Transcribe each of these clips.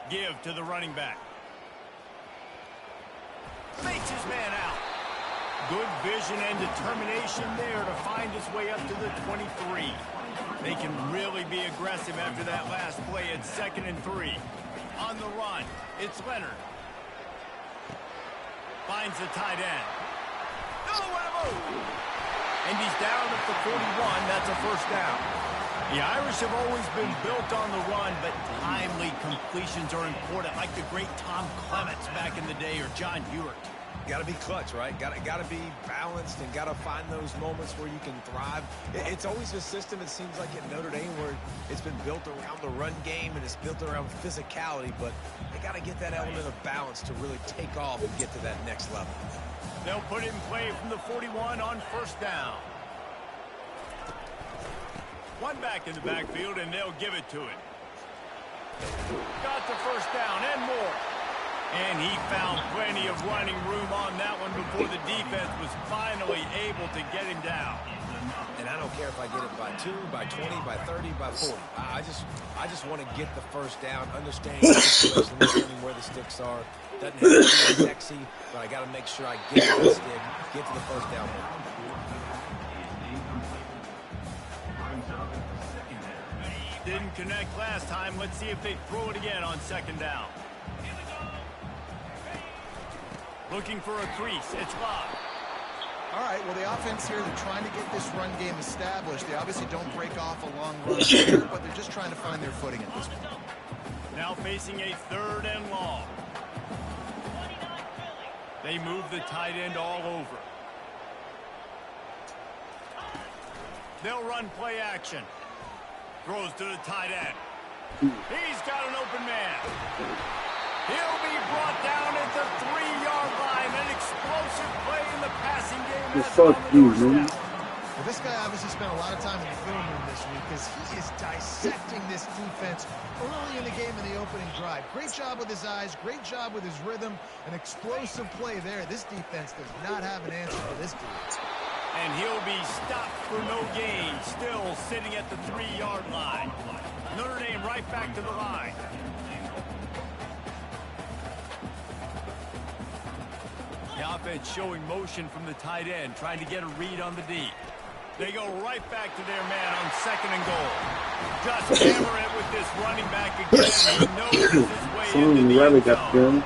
Give to the running back. Fakes his man out. Good vision and determination there to find his way up to the 23. They can really be aggressive after that last play at 2nd and 3. On the run, it's Leonard. Finds the tight end. And he's down at the 41. That's a first down. The Irish have always been built on the run, but timely completions are important, like the great Tom Clements back in the day or John Hewart. Got to be clutch, right? Got to be balanced and got to find those moments where you can thrive. It's always a system, it seems like, at Notre Dame where it's been built around the run game and it's built around physicality, but they got to get that element of balance to really take off and get to that next level. They'll put it in play from the 41 on first down. One back in the backfield, and they'll give it to it. Got the first down and more. And he found plenty of running room on that one before the defense was finally able to get him down. And I don't care if I get it by 2, by 20, by 30, by 40. I just want to get the first down, understanding the situation, understanding where the sticks are. Doesn't have to be sexy, but I got to make sure I get to the stick, get to the first down. Didn't connect last time. Let's see if they throw it again on 2nd down. Looking for a crease. It's Love. All right, well, the offense here, they're trying to get this run game established. They obviously don't break off a long run here, but they're just trying to find their footing at this point. Now facing a 3rd and long. They move the tight end all over. They'll run play action. Throws to the tight end. He's got an open man. He'll be brought down at the 3-yard line. An explosive play in the passing game. Fuck you, man. Well, this guy obviously spent a lot of time in the film room this week because he is dissecting this defense early in the game in the opening drive. Great job with his eyes, great job with his rhythm, an explosive play there. This defense does not have an answer for this dude. And he'll be stopped for no gain, still sitting at the 3-yard line. Notre Dame right back to the line. The offense showing motion from the tight end, trying to get a read on the D. They go right back to their man on 2nd and goal. Just hammer it with this running back again. He knows his way into the end zone.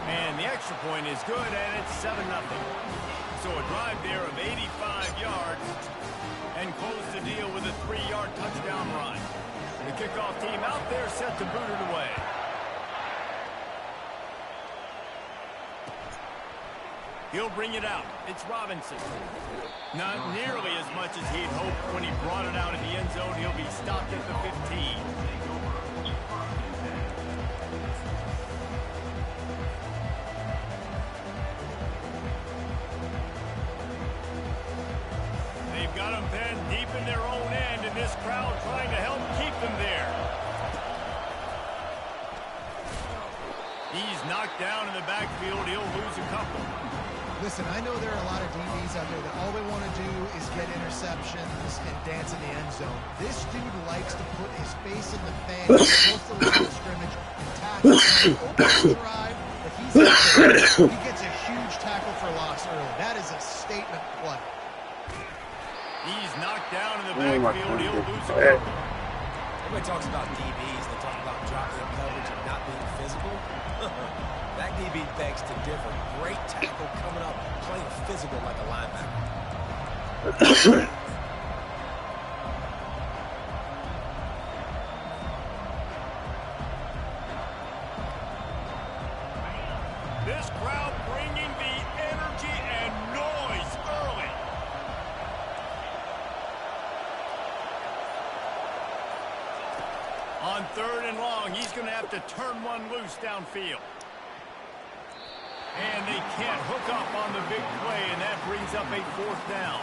And the extra point is good, and it's 7-0. So a drive there of 85 yards and close the deal with a 3-yard touchdown run. The kickoff team out there set to boot it away. He'll bring it out. It's Robinson. Not nearly as much as he'd hoped when he brought it out in the end zone. He'll be stopped at the 15. They've got him penned deep in their own end, and this crowd trying to help keep them there. He's knocked down in the backfield. He'll lose a couple. Listen, I know there are a lot of DBs out there that all they want to do is get interceptions and dance in the end zone. This dude likes to put his face in the fan, close to the line of scrimmage, and tackle, open the drive, but he's out there. He gets a huge tackle for loss early. That is a statement play. He's knocked down in the backfield. He'll lose a couple. Everybody talks about DBs. They talk about dropping in coverage and not being physical. That DB begs to differ. Great tackle coming up, playing physical like a linebacker. This crowd bringing the energy and noise early. On 3rd and long, he's going to have to turn one loose downfield. And they can't hook up on the big play, and that brings up a 4th down.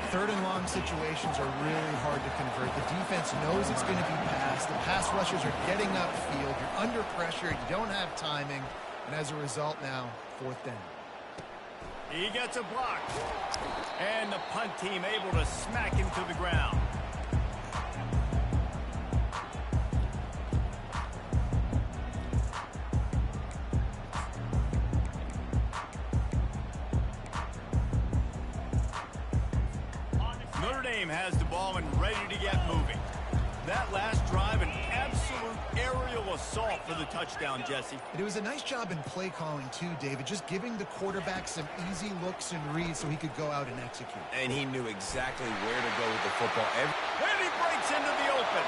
3rd and long situations are really hard to convert. The defense knows it's going to be passed. The pass rushers are getting upfield. You're under pressure. You don't have timing. And as a result now, 4th down. He gets a block. And the punt team able to smack him to the ground. Dame has the ball and ready to get moving. That last drive, an absolute aerial assault for the touchdown, Jesse. And it was a nice job in play calling too, David, just giving the quarterback some easy looks and reads so he could go out and execute. And he knew exactly where to go with the football. And he breaks into the open.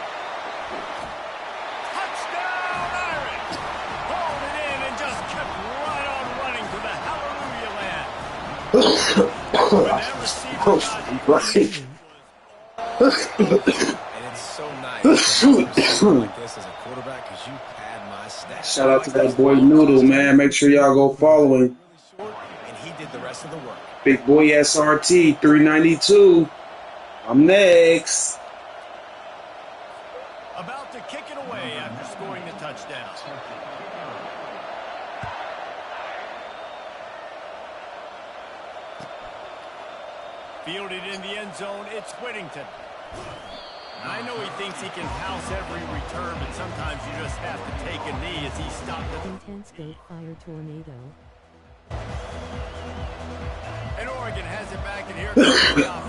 Touchdown, Irish! Hauled it in and just kept right on running to the hallelujah land. When that receiver got And it's so nice to have something like this as a quarterback because you pad my stats. Shout out to that boy Noodle, man. Make sure y'all go follow him. And he did the rest of the work. Big boy SRT 392. I'm next. about to kick it away after scoring the touchdown. Fielded in the end zone, it's Whittington. I know he thinks he can house every return, but sometimes you just have to take a knee as he stopped it. Intense goat fire tornado. And Oregon has it back in here.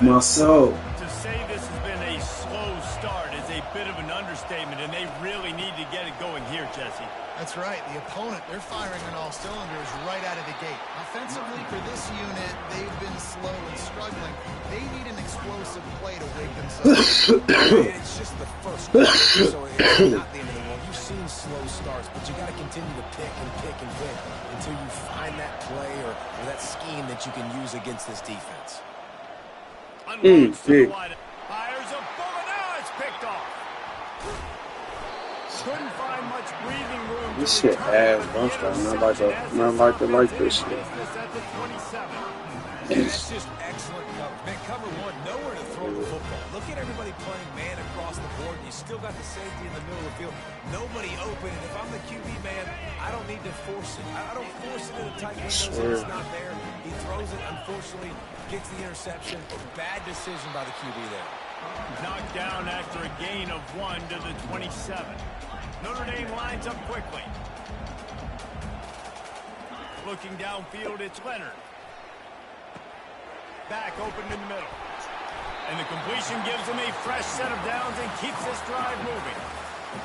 My soul. To say this has been a slow start is a bit of an understatement, and they really need to get it going here, Jesse. That's right. The opponent, they're firing on all cylinders right out of the gate. Offensively, for this unit, they've been slow and struggling. They need an explosive play to wake themselves. It's just the first quarter, so it's not the end of the world. You've seen slow starts, but you got to continue to pick and pick and pick until you find that play or that scheme that you can use against this defense. Unloads to the wide. Fires a bullet. Now it's picked off. Couldn't find much breathing room. This shit ass. I'm starting not like this shit. At the 27. That's just excellent coverage. Man, cover one, nowhere to throw the football. Look at everybody playing man across the board. You still got the safety in the middle of the field. Nobody open. And if I'm the QB, man, I don't need to force it. I don't force it in a tight window when it's not there. He throws it, unfortunately, gets the interception. Bad decision by the QB there. Knocked down after a gain of 1 to the 27. Notre Dame lines up quickly. Looking downfield, it's Leonard. Back open in the middle. And the completion gives him a fresh set of downs and keeps this drive moving.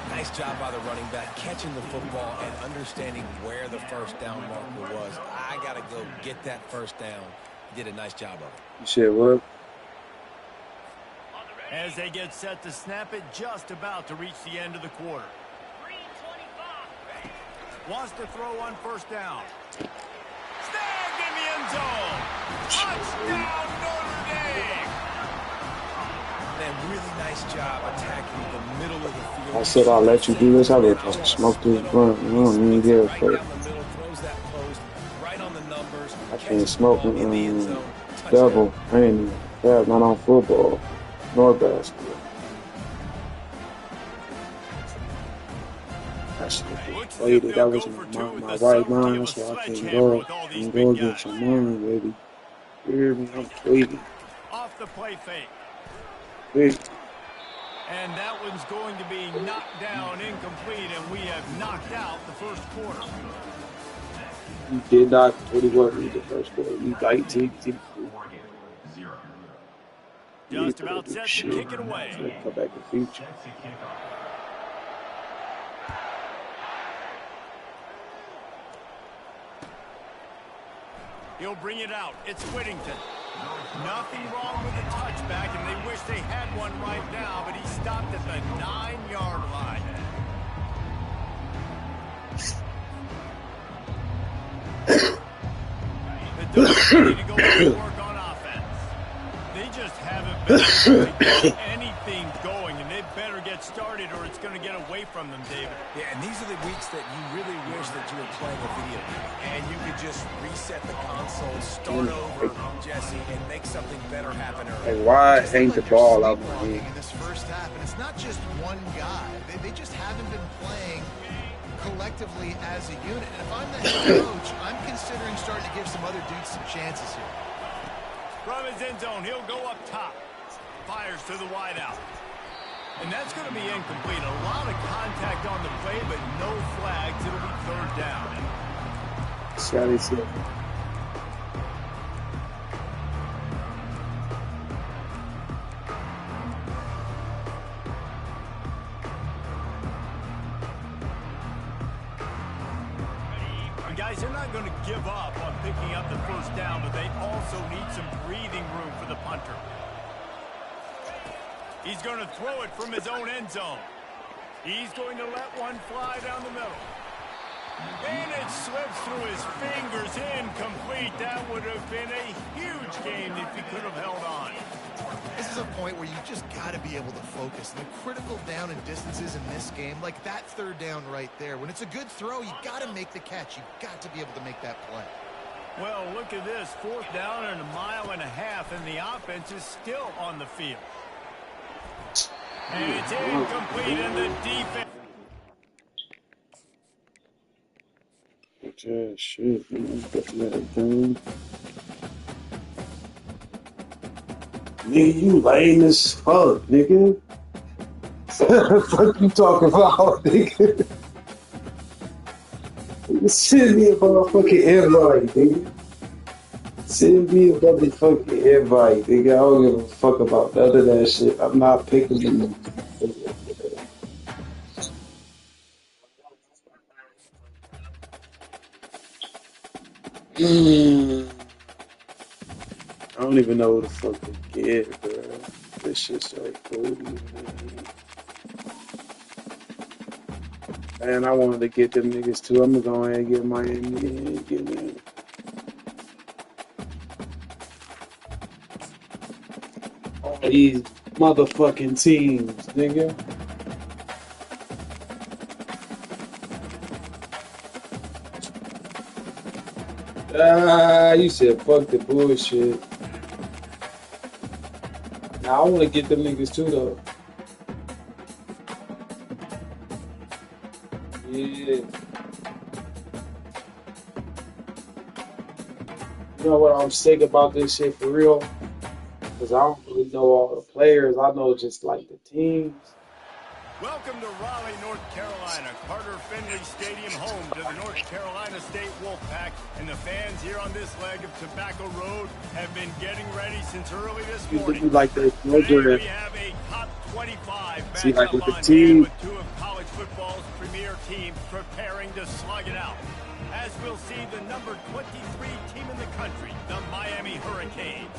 Nice job by the running back, catching the football and understanding where the first down marker was. I got to go get that first down. He did a nice job of it. Shit, what? As they get set to snap it, just about to reach the end of the quarter. Wants to throw on first down. Snagged in the end zone. Touchdown, Notre Dame. Man, really nice job attacking the middle of the field. I said I'll let you do this. I would just smoke this blunt. I don't need here for it. I can't smoke double. I ain't even bad, not on football nor basketball. I should have played it. That was my right mind, so I can go and go against your mind, baby. You hear me? I'm tweaking. Off the play fake. Hey. And that one's going to be knocked down, incomplete, and we have knocked out the first quarter. You did not. What do you want in the first quarter? You got to just about set to kick it away. Come back in the future. He'll bring it out. It's Whittington. Nothing wrong with the touchback, and they wish they had one right now, but he stopped at the 9-yard line. The Ducks need to go to work on offense. They just haven't been able to get anything going, and they better get started or it's going to get away from them, David. Yeah, and these are the weeks that you really wish that you were playing a video game and you could just reset the console, start over, Jesse, and make something better happen early. Hey, why ain't the ball out my in hand? this first half, and it's not just one guy. They just haven't been playing collectively as a unit. And if I'm the head coach, I'm considering starting to give some other dudes some chances here. From his end zone, he'll go up top. Fires to the wideout. And that's going to be incomplete. A lot of contact on the play, but no flags. It'll be third down. Scotty Smith. Guys, they're not going to give up on picking up the first down, but they also need some breathing room for the punter. He's going to throw it from his own end zone. He's going to let one fly down the middle. And it slips through his fingers, incomplete. That would have been a huge game if he could have held on. This is a point where you just got to be able to focus. The critical down and distances in this game, like that third down right there. When it's a good throw, you got to make the catch. You got to be able to make that play. Well, look at this. 4th down and 1.5 miles, and the offense is still on the field. And it's incomplete, and the defense. Shit, man. Nigga, you lame as fuck, nigga. What the fuck you talking about, nigga? Send me a motherfucking invite, nigga. Send me a motherfucking invite, nigga. I don't give a fuck about none of that shit. I'm not picking you. I don't even know who the fuck to get, bro. This shit's like Cody, man. And I wanted to get them niggas too. I'm gonna go ahead and get Miami and get them. All these motherfucking teams, nigga. You said fuck the bullshit. Now I want to get them niggas too, though. Yeah. You know what I'm sick about this shit for real? Because I don't really know all the players. I know just like the teams. Welcome to Raleigh, North Carolina. Carter Finley Stadium, home to the North Carolina State Wolfpack. And the fans here on this leg of Tobacco Road have been getting ready since early this morning. Like the Today we have a top 25 see, like matchup with the on team. hand with two of college football's premier teams preparing to slug it out. As we'll see the number 23 team in the country, the Miami Hurricanes,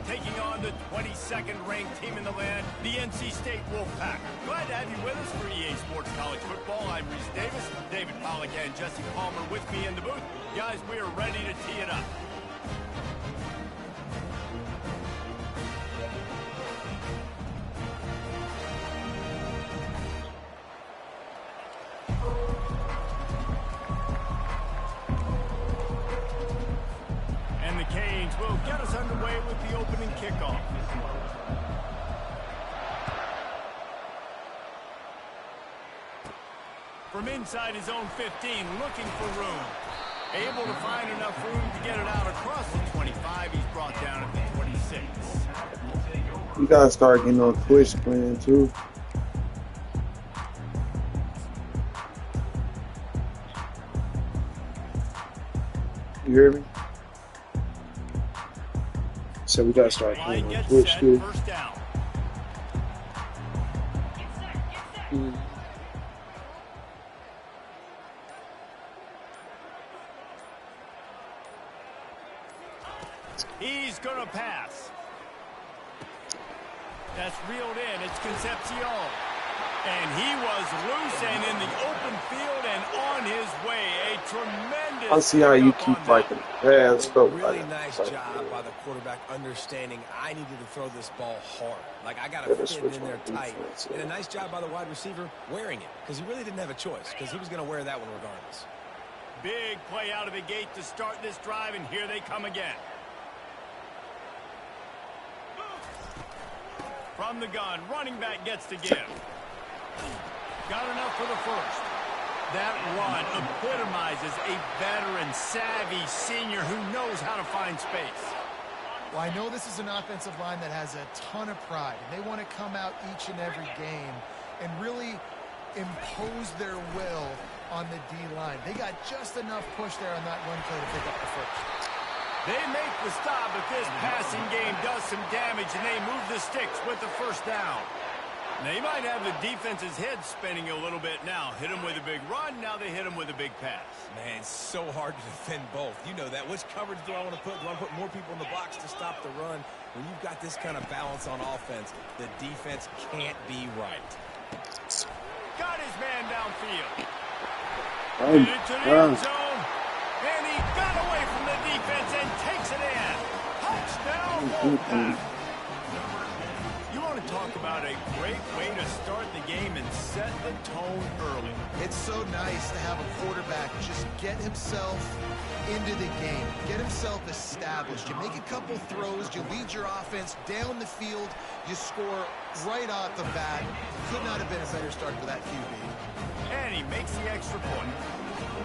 taking on the 22nd ranked team in the land, the NC State Wolfpack. Glad to have you with us for EA Sports College Football. I'm Reese Davis, David Pollack and Jesse Palmer with me in the booth. Guys, we are ready to tee it up. And the Canes will get us underway with the opening kickoff. From inside his own 15, looking for room. Able to find enough room to get it out across the 25. He's brought down at the 26. You gotta start getting on Twitch playing too. You hear me? So we gotta start playing on Twitch too. First down. He's going to pass. That's reeled in. It's Concepcion. And he was loose and in the open field and on his way. A tremendous. I see how you keep fighting. Yeah, it's so really nice job by the quarterback understanding I needed to throw this ball hard. Like I got to fit it in there tight. And a nice job by the wide receiver wearing it because he really didn't have a choice because he was going to wear that one regardless. Big play out of the gate to start this drive, and here they come again. From the gun, running back gets to give. Got enough for the first. That run epitomizes a veteran, savvy senior who knows how to find space. Well, I know this is an offensive line that has a ton of pride, and they want to come out each and every game and really impose their will on the D-line. They got just enough push there on that run play to pick up the first. They make the stop, but this passing game does some damage, and they move the sticks with the first down. They might have the defense's head spinning a little bit now. Hit him with a big run, now they hit him with a big pass. Man, it's so hard to defend both. You know that. Which coverage do I want to put? Do I put more people in the box to stop the run? When you've got this kind of balance on offense, the defense can't be right. Got his man downfield. Oh, Hit it to the end zone. And he got away from the defense and takes it in. Touchdown, Wolfpack. You want to talk about a great way to start the game and set the tone early. It's so nice to have a quarterback just get himself into the game, get himself established. You make a couple throws, you lead your offense down the field, you score right off the bat. Could not have been a better start for that QB. And he makes the extra point.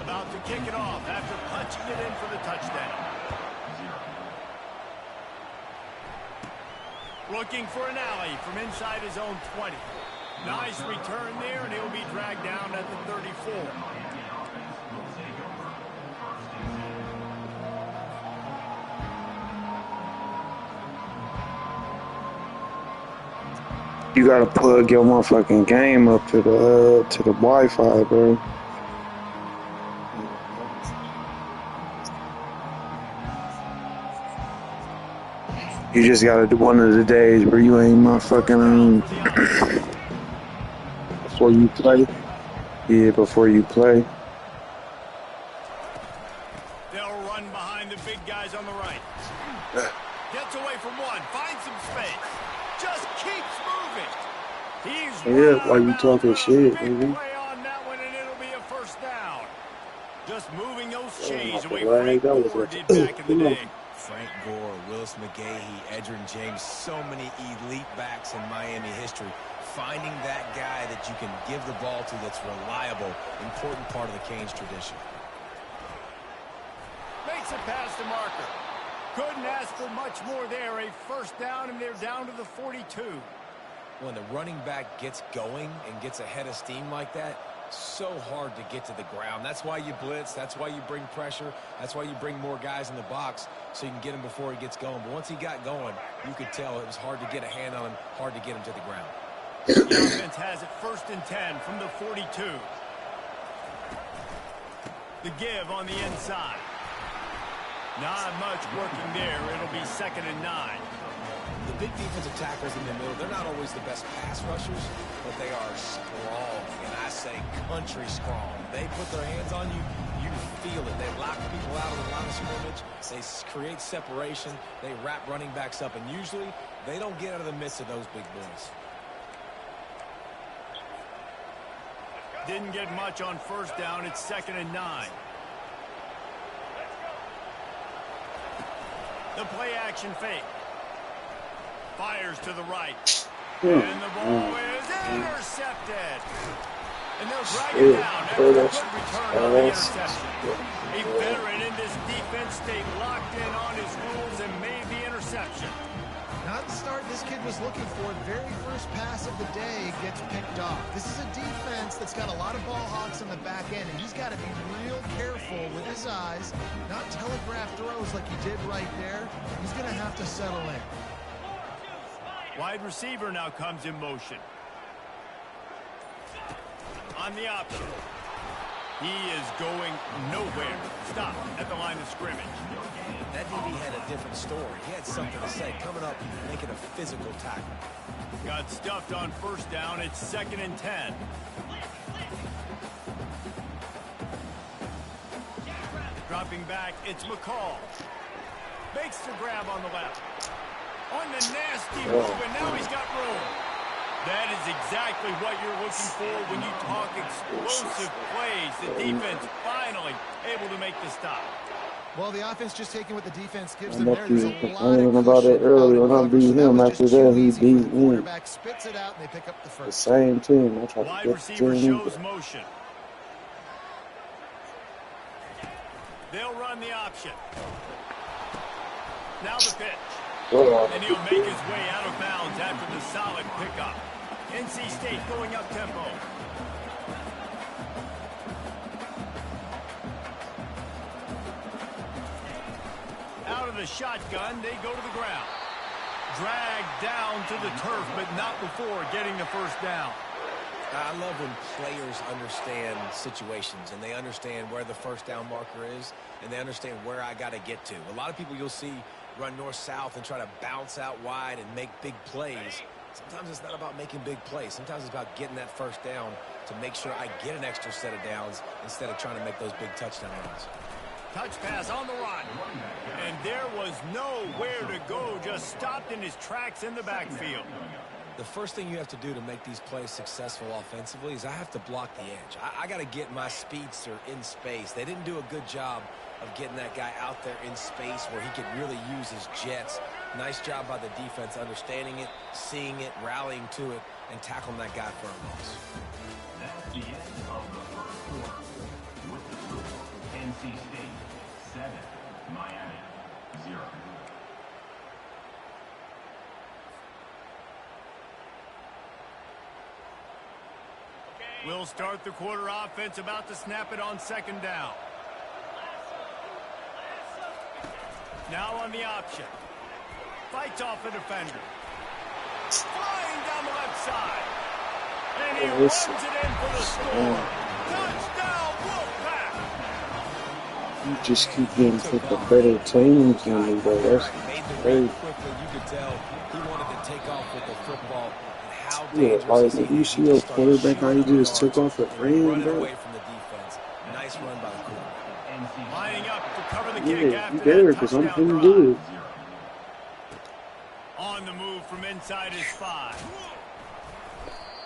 About to kick it off after punching it in for the touchdown. Looking for an alley from inside his own 20. Nice return there, and he'll be dragged down at the 34. You gotta plug your motherfucking game up to the Wi-Fi, bro. You just gotta do one of the days where you ain't motherfucking before you play. Yeah, before you play. They'll run behind the big guys on the right. Gets away from one, finds some space. Just keeps moving. He's Yeah, like you talking shit, big baby. play on that one, and it'll be a first down. Just moving those chains my away boy, Frank that was Gore a- did back in the day. Frank Gore, Willis McGahee, Edgerrin James, so many elite backs in Miami history. Finding that guy that you can give the ball to that's reliable, important part of the Canes tradition. Makes it past the marker. Couldn't ask for much more there. A first down, and they're down to the 42. When the running back gets going and gets ahead of steam like that, so hard to get to the ground. That's why you blitz. That's why you bring pressure. That's why you bring more guys in the box so you can get him before he gets going. But once he got going, you could tell it was hard to get a hand on him, hard to get him to the ground. The offense has it 1st and 10 from the 42. The give on the inside. Not much working there. It'll be 2nd and 9. The big defensive tackles in the middle, they're not always the best pass rushers, but they are strong, and I say country strong. They put their hands on you, you feel it. They lock people out of the line of scrimmage. They create separation. They wrap running backs up, and usually they don't get out of the midst of those big boys. Didn't get much on 1st down. It's 2nd and 9. The play action fake. Fires to the right. And the ball is intercepted. And they'll drag it down after a good return on the interception. A veteran in this defense stayed locked in on his rules and made the interception. Not the start this kid was looking for. Very first pass of the day gets picked off. This is a defense that's got a lot of ball hawks in the back end, and he's got to be real careful with his eyes, not telegraph throws like he did right there. He's going to have to settle in. Wide receiver now comes in motion. On the option. He is going nowhere. Stop at the line of scrimmage. That DB had a different story. He had something to say, coming up, making a physical tackle. Got stuffed on 1st down. It's 2nd and 10. Dropping back, it's McCall. Makes the grab on the left. On the nasty move, and now he's got room. That is exactly what you're looking for when you talk explosive plays. The defense finally able to make the stop. Well, the offense just taking what the defense gives I them know there. he was There's a lot complaining of about it cushion earlier out when I in beat coverage, so him. was After just that, too he easy for beat the me. quarterback spits it out, and they pick up the The first. same team. I tried to Wide get the receiver team. shows motion. They'll run the option. Now the pitch. And he'll make his way out of bounds after the solid pickup. NC State going up tempo. Out of the shotgun, they go to the ground. dragged down to the turf, but not before getting the first down. I love when players understand situations and they understand where the first down marker is and they understand where I got to get to. A lot of people you'll see run north-south and try to bounce out wide and make big plays. Sometimes it's not about making big plays. Sometimes it's about getting that first down to make sure I get an extra set of downs instead of trying to make those big touchdown runs. Touch pass on the run. And there was nowhere to go, just stopped in his tracks in the backfield. The first thing you have to do to make these plays successful offensively is I have to block the edge. I got to get my speedster in space. They didn't do a good job of getting that guy out there in space where he could really use his jets. Nice job by the defense understanding it, seeing it, rallying to it, and tackling that guy for a loss. That's the end of the first quarter. With the score, NC State 7, Miami 0. We'll start the quarter offense, about to snap it on second down. Now on the option. Fights off a defender. Flying down the left side. And he runs it in for the score. Touchdown, Wolfpack! You just keep getting fucking better teams than me, bro. That's crazy. Quickly, you could tell he wanted to take off with the football. Yeah, like you see your quarterback how he just took off and ran, bro. Away from the defense. Nice run by the quarterback. Lining up to cover the kick Yeah, you after there that because I'm touchdown pretty drive. good. On the move from inside his 5.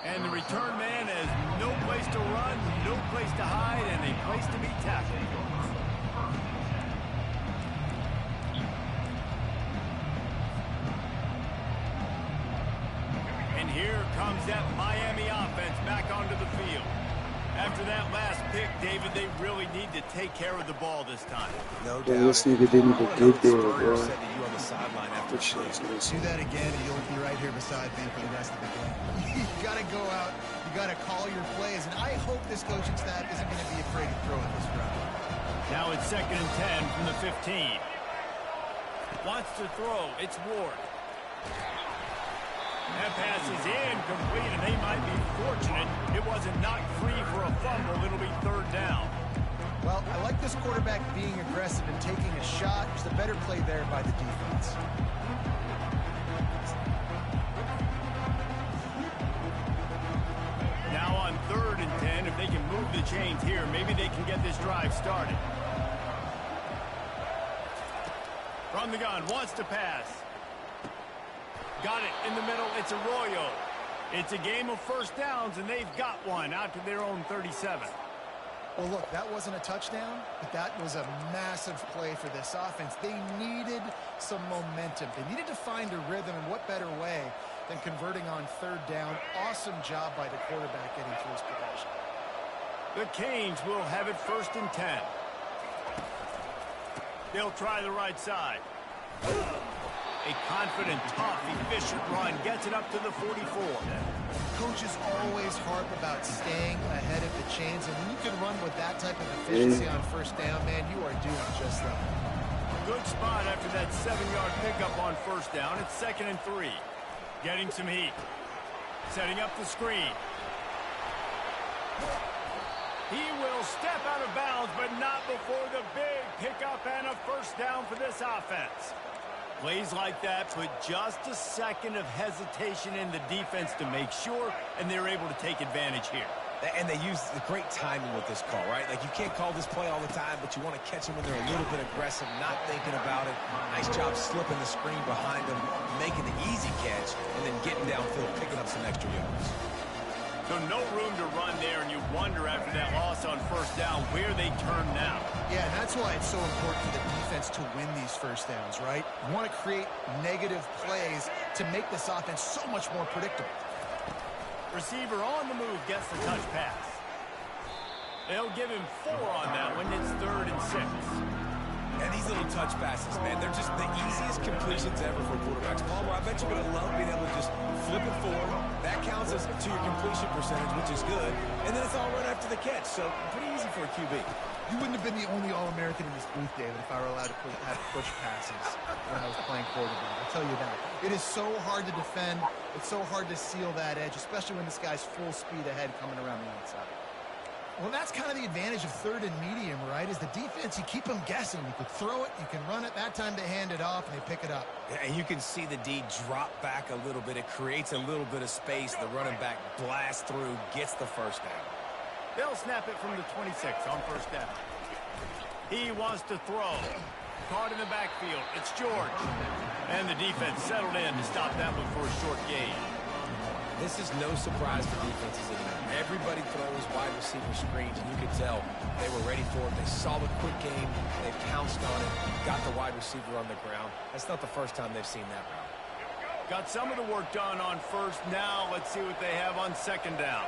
And the return man has no place to run, no place to hide, and a place to be tackled. And here comes that Miami offense back onto the field. After that last pick, David, they really need to take care of the ball this time. No Yeah, doubt. this nigga didn't even get there, bro. Said to you on the sideline after This shit's Do insane. that again, and you'll be right here beside me for the rest of the game. You got to go out. You got to call your plays, and I hope this coaching staff isn't going to be afraid to throw it this round. Now it's 2nd and 10 from the 15. Wants to throw. It's Ward. That pass is incomplete, and they might be fortunate it wasn't knocked free for a fumble. It'll be 3rd down. Well, I like this quarterback being aggressive and taking a shot. Just a better play there by the defense. Now on 3rd and 10, if they can move the chains here, maybe they can get this drive started. From the gun, wants to pass. Got it in the middle. It's Arroyo. It's a game of first downs, and they've got one out to their own 37. Well, look, that wasn't a touchdown, but that was a massive play for this offense. They needed some momentum. They needed to find a rhythm, and what better way than converting on 3rd down. Awesome job by the quarterback getting through his possession. The Canes will have it 1st and 10. They'll try the right side. A confident, tough, efficient run gets it up to the 44. Coaches always harp about staying ahead of the chains, and when you can run with that type of efficiency on 1st down, man, you are doing just that. Good spot after that 7-yard pickup on 1st down. It's 2nd and 3. Getting some heat. Setting up the screen. He will step out of bounds, but not before the big pickup and a 1st down for this offense. Plays like that put just a second of hesitation in the defense to make sure, and they're able to take advantage here. And they use the great timing with this call, right? Like, you can't call this play all the time, but you want to catch them when they're a little bit aggressive, not thinking about it. Nice job slipping the screen behind them, making the easy catch, and then getting downfield, picking up some extra yards. So no room to run there, and you wonder after that loss on 1st down where they turn now. Yeah, and that's why it's so important for the defense to win these 1st downs, right? You want to create negative plays to make this offense so much more predictable. Receiver on the move gets the touch pass. They'll give him 4 on that one. It's 3rd and 6. And these little touch passes, man, they're just the easiest completions ever for quarterbacks. Palmer, I bet you're going to love being able to just flip it forward. That counts as to your completion percentage, which is good. And then it's all right after the catch, so pretty easy for a QB. You wouldn't have been the only All-American in this booth, David, if I were allowed to have push passes when I was playing quarterback. I'll tell you that. It is so hard to defend. It's so hard to seal that edge, especially when this guy's full speed ahead coming around the outside. Well, that's kind of the advantage of third and medium, right? Is the defense, you keep them guessing. You can throw it, you can run it. That time they hand it off, and they pick it up. Yeah, and you can see the D drop back a little bit. It creates a little bit of space. The running back blasts through, gets the first down. They'll snap it from the 26 on first down. He wants to throw. Caught in the backfield. It's George. And the defense settled in to stop that one for a short gain. This is no surprise for defenses anymore. Everybody throws wide receiver screens, and you could tell they were ready for it. They saw the quick game. They pounced on it, got the wide receiver on the ground. That's not the first time they've seen that route. Got some of the work done on first. Now let's see what they have on second down.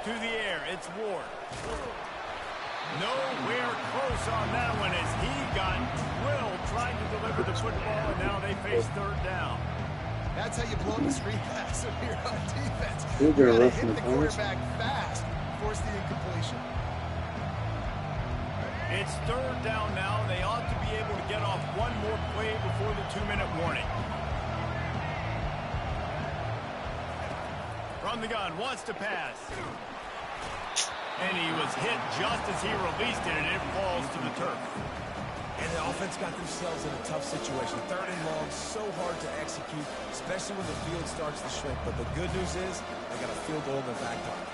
To the air, it's Ward. Nowhere close on that one as he got drilled trying to deliver the football, and now they face third down. That's how you blow up the screen pass if you're on defense. You're You gotta rough hit in the the quarterback fast, force the incompletion. It's third down now. They ought to be able to get off one more play before the 2-minute warning. From the gun, wants to pass. And he was hit just as he released it, and it falls to the turf. And the offense got themselves in a tough situation. Third and long, so hard to execute, especially when the field starts to shrink. But the good news is they got a field goal in their back pocket.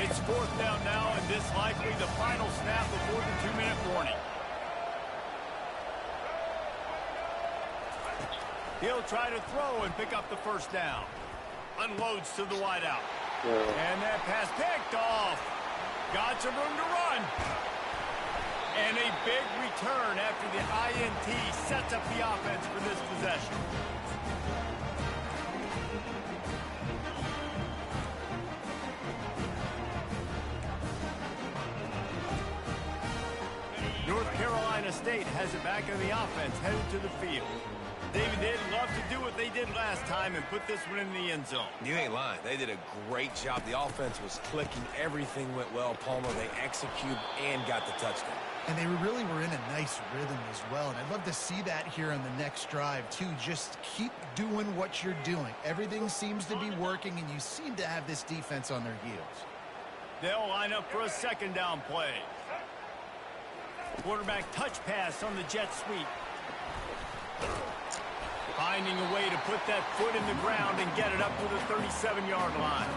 It's fourth down now, and this likely the final snap before the 2-minute warning. He'll try to throw and pick up the first down. Unloads to the wideout. And that pass picked off. Got some room to run. And a big return after the INT sets up the offense for this possession. North Carolina State has it back in the offense, headed to the field. David, they'd love to do what they did last time and put this one in the end zone. You ain't lying. They did a great job. The offense was clicking. Everything went well. Palmer, they executed and got the touchdown. And they really were in a nice rhythm as well. And I'd love to see that here on the next drive, too. Just keep doing what you're doing. Everything seems to be working, and you seem to have this defense on their heels. They'll line up for a second down play. Quarterback touch pass on the jet sweep. Finding a way to put that foot in the ground and get it up to the 37-yard line.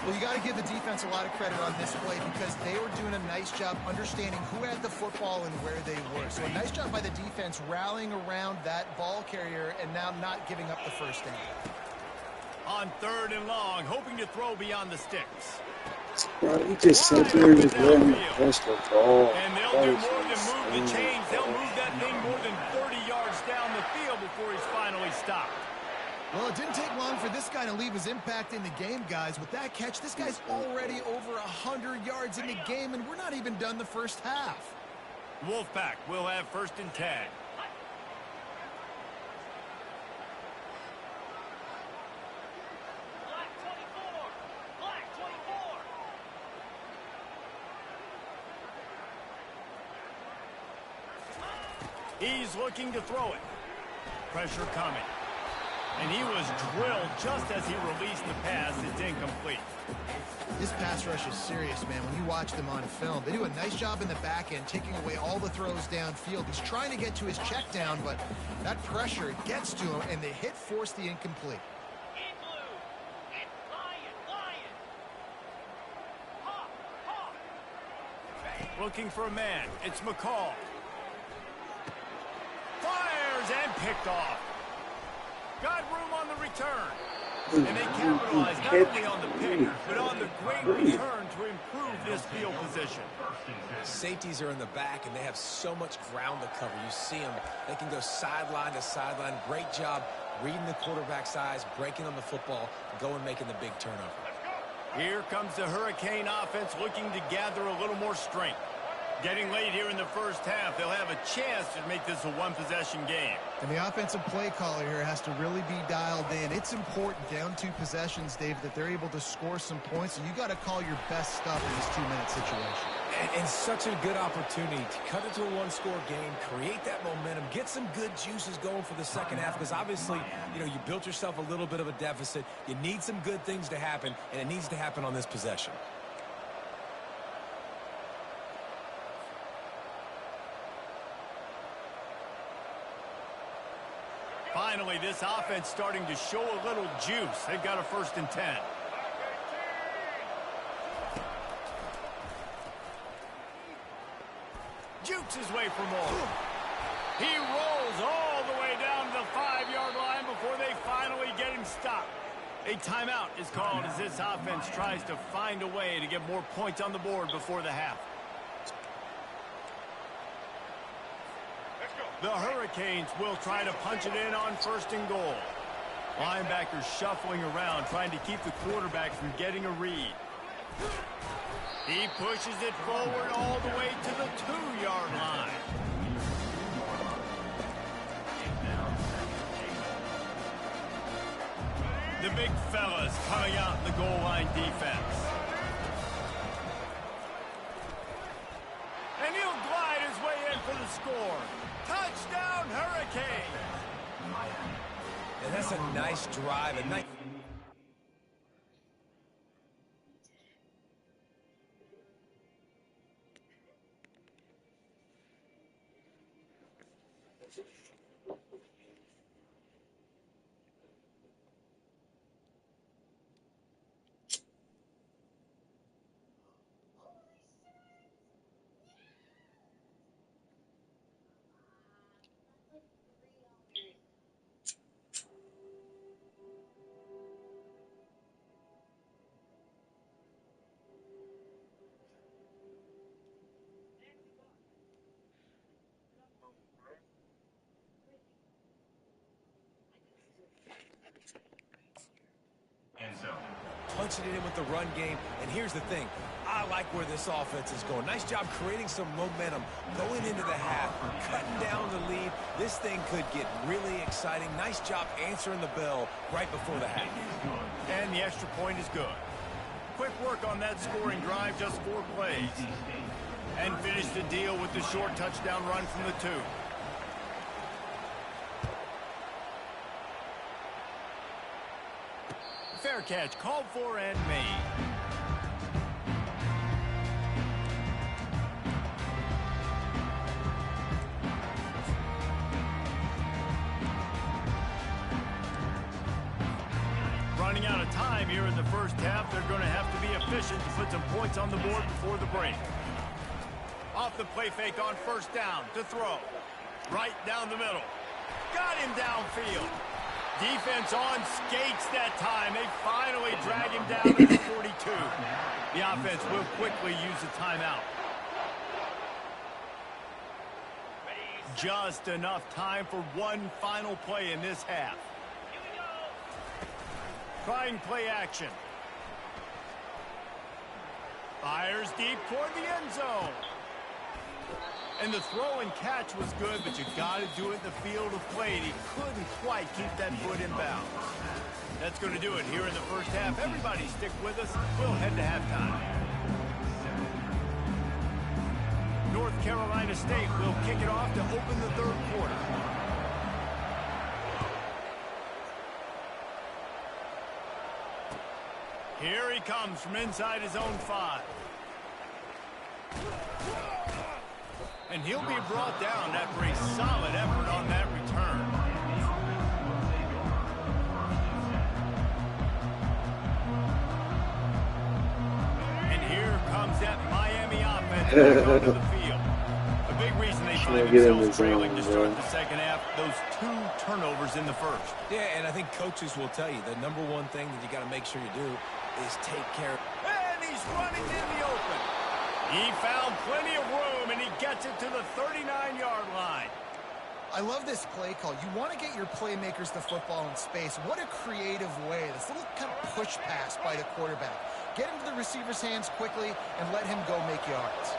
Well, you got to give the defense a lot of credit on this play because they were doing a nice job understanding who had the football and where they were. So a nice job by the defense rallying around that ball carrier and now not giving up the first down. On third and long, hoping to throw beyond the sticks. Bro, he just sat there and just let him touch the ball. And they'll do more than move the chains. They'll move that thing more than 30 yards down the field before he's finally stopped. Well, it didn't take long for this guy to leave his impact in the game, guys. With that catch, this guy's already over 100 yards in the game, and we're not even done the first half. Wolfpack will have first and 10. He's looking to throw it. Pressure coming. And he was drilled just as he released the pass. It's incomplete. This pass rush is serious, man. When you watch them on film, they do a nice job in the back end, taking away all the throws downfield. He's trying to get to his check down, but that pressure gets to him, and the hit forced the incomplete. Looking for a man. It's McCall. Fires and picked off. Got room on the return. And they capitalize not only on the pick, but on the great return to improve this field position. Safeties are in the back, and they have so much ground to cover. You see them. They can go sideline to sideline. Great job reading the quarterback's eyes, breaking on the football, going making the big turnover. Here comes the Hurricane offense looking to gather a little more strength. Getting late here in the first half, they'll have a chance to make this a one-possession game. And the offensive play caller here has to really be dialed in. It's important down 2 possessions, Dave, that they're able to score some points. So you got to call your best stuff in this 2-minute situation. And such a good opportunity to cut into a one-score game, create that momentum, get some good juices going for the second half, because obviously, you built yourself a little bit of a deficit. You need some good things to happen, and it needs to happen on this possession. Finally, this offense starting to show a little juice. They've got a 1st and 10. Jukes his way for more. He rolls all the way down to the 5-yard line before they finally get him stopped. A timeout is called as this offense tries to find a way to get more points on the board before the half. The Hurricanes will try to punch it in on 1st and goal. Linebackers shuffling around, trying to keep the quarterback from getting a read. He pushes it forward all the way to the 2-yard line. The big fellas coming out in the goal line defense. And he'll glide his way in for the score. Touchdown, Hurricane! And that's a nice drive. A nice... punching it in with the run game. And here's the thing. I like where this offense is going. Nice job creating some momentum going into the half, cutting down the lead. This thing could get really exciting. Nice job answering the bell right before the half. And the extra point is good. Quick work on that scoring drive, just 4 plays. And finish the deal with the short touchdown run from the 2. Fair catch, called for and made. Running out of time here in the first half, they're going to have to be efficient to put some points on the board before the break. Off the play fake on 1st down to throw. Right down the middle. Got him downfield. Defense on skates that time. They finally drag him down to the 42. The offense will quickly use a timeout. Just enough time for one final play in this half. Trying play action. Fires deep toward the end zone. And the throw and catch was good, but you got to do it in the field of play. He couldn't quite keep that foot in bounds. That's going to do it here in the first half. Everybody stick with us. We'll head to halftime. North Carolina State will kick it off to open the 3rd quarter. Here he comes from inside his own 5. And he'll be brought down after a solid effort on that return. And here comes that Miami offense back onto the field. A big reason they Trying find to get in the themselves trailing zone, to start bro. the second half. Those 2 turnovers in the first. Yeah, and I think coaches will tell you the number one thing that you got to make sure you do is take care. And he's running in the open. He found plenty of room, and he gets it to the 39-yard line. I love this play call. You want to get your playmakers the football in space. What a creative way. This little kind of push pass by the quarterback. Get into the receiver's hands quickly and let him go make yards.